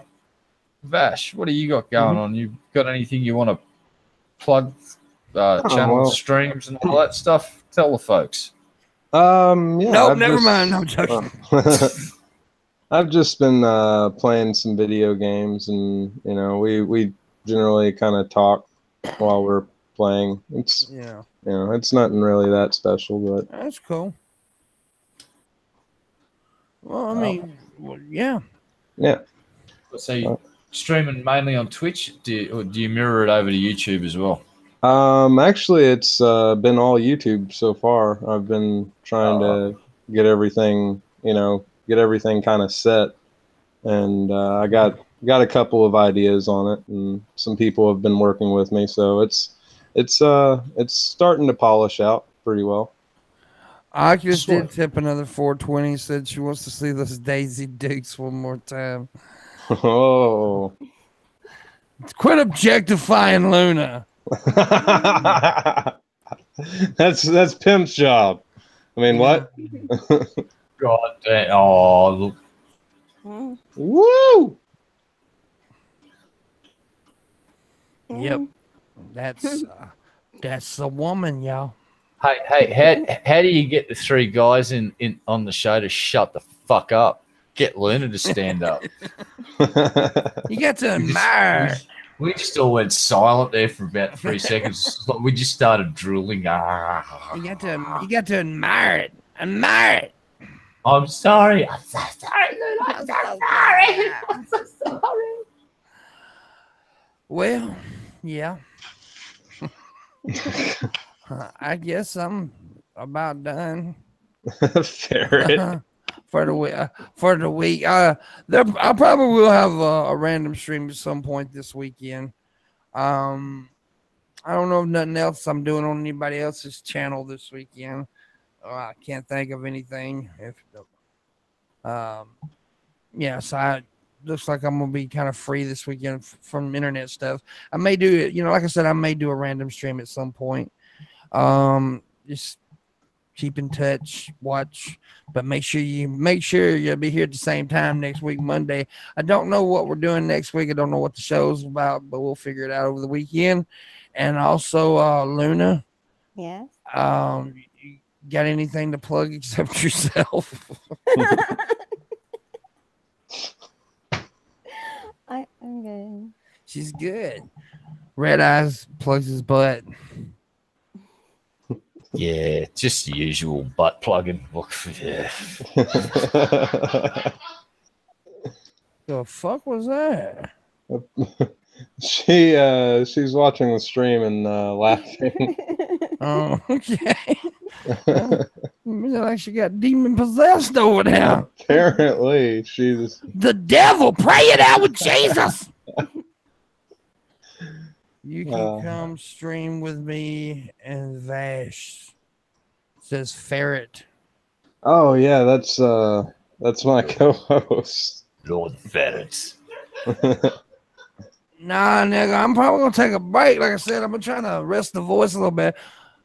Vash, what do you got going on? You got anything you want to plug? Channel streams and all that stuff. Tell the folks. Yeah. Nope, never mind. I'm joking. I've just been playing some video games, and we generally kind of talk while we're playing. It's it's nothing really that special, but that's cool. Well, I mean, yeah. So you streaming mainly on Twitch, or do you mirror it over to YouTube as well? Actually, it's been all YouTube so far. I've been trying to get everything, kind of set, and I got a couple of ideas on it, and some people have been working with me, so it's starting to polish out pretty well. I just did tip another 420. Said she wants to see those Daisy Dukes one more time. Oh, quit objectifying Luna. That's Pimp's job. I mean, what? God damn! Oh, look. Woo! Yep, that's a woman, y'all. Hey, how do you get the three guys in on the show to shut the fuck up? Get Luna to stand up. You got to admire. We just all went silent there for about 3 seconds. We just started drooling. You got to admire it. Admire it. I'm sorry. I'm so sorry, Luna. I'm so sorry. I'm so sorry. Well, yeah. I guess I'm about done. Ferret. For the week. I probably will have a random stream at some point this weekend. I don't know if nothing else I'm doing on anybody else's channel this weekend. I can't think of anything. So looks like I'm gonna be kind of free this weekend from internet stuff. I may do it, like I said, I may do a random stream at some point. Just keep in touch, watch, but make sure you'll be here at the same time next week, Monday. I don't know what we're doing next week. I don't know what the show's about, but we'll figure it out over the weekend. And also, Luna. Yes. You got anything to plug except yourself? I'm good. She's good. Red Eyes plugs his butt. Yeah, just the usual butt plugging. Yeah. The fuck was that? She's watching the stream and laughing. Oh, okay. Like she got demon possessed over there. Apparently, she's the devil. Pray it out with Jesus. You can come stream with me and Vash. Says Ferret. Oh yeah, that's my co-host. Lord Ferret. Nah, nigga, I'm probably gonna take a break. Like I said, I've been trying to rest the voice a little bit.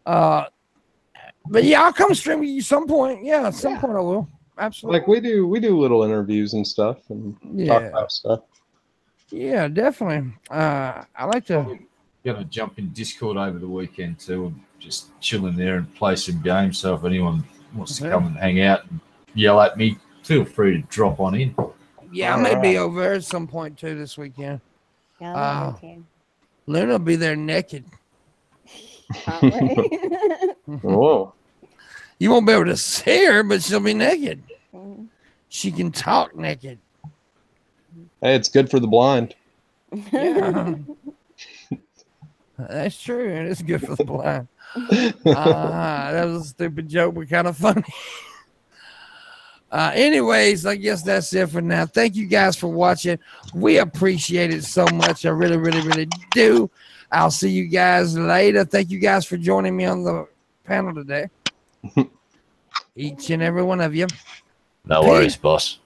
But yeah, I'll come stream with you some point. Yeah, at some point I will. Absolutely. Like we do little interviews and stuff and talk about stuff. Yeah, definitely. I like to. Gonna jump in Discord over the weekend too. Just chill in there and play some games. So if anyone wants to come and hang out and yell at me, feel free to drop on in. Yeah, I may be over there at some point too this weekend. Yeah, Luna will be there naked. Whoa. You won't be able to see her, but she'll be naked. She can talk naked. Hey, it's good for the blind. Yeah. That's true. It is good for the blind. That was a stupid joke, but kind of funny. Anyways, I guess that's it for now. Thank you guys for watching. We appreciate it so much. I really, really, really do. I'll see you guys later. Thank you guys for joining me on the panel today. Each and every one of you. No worries, boss.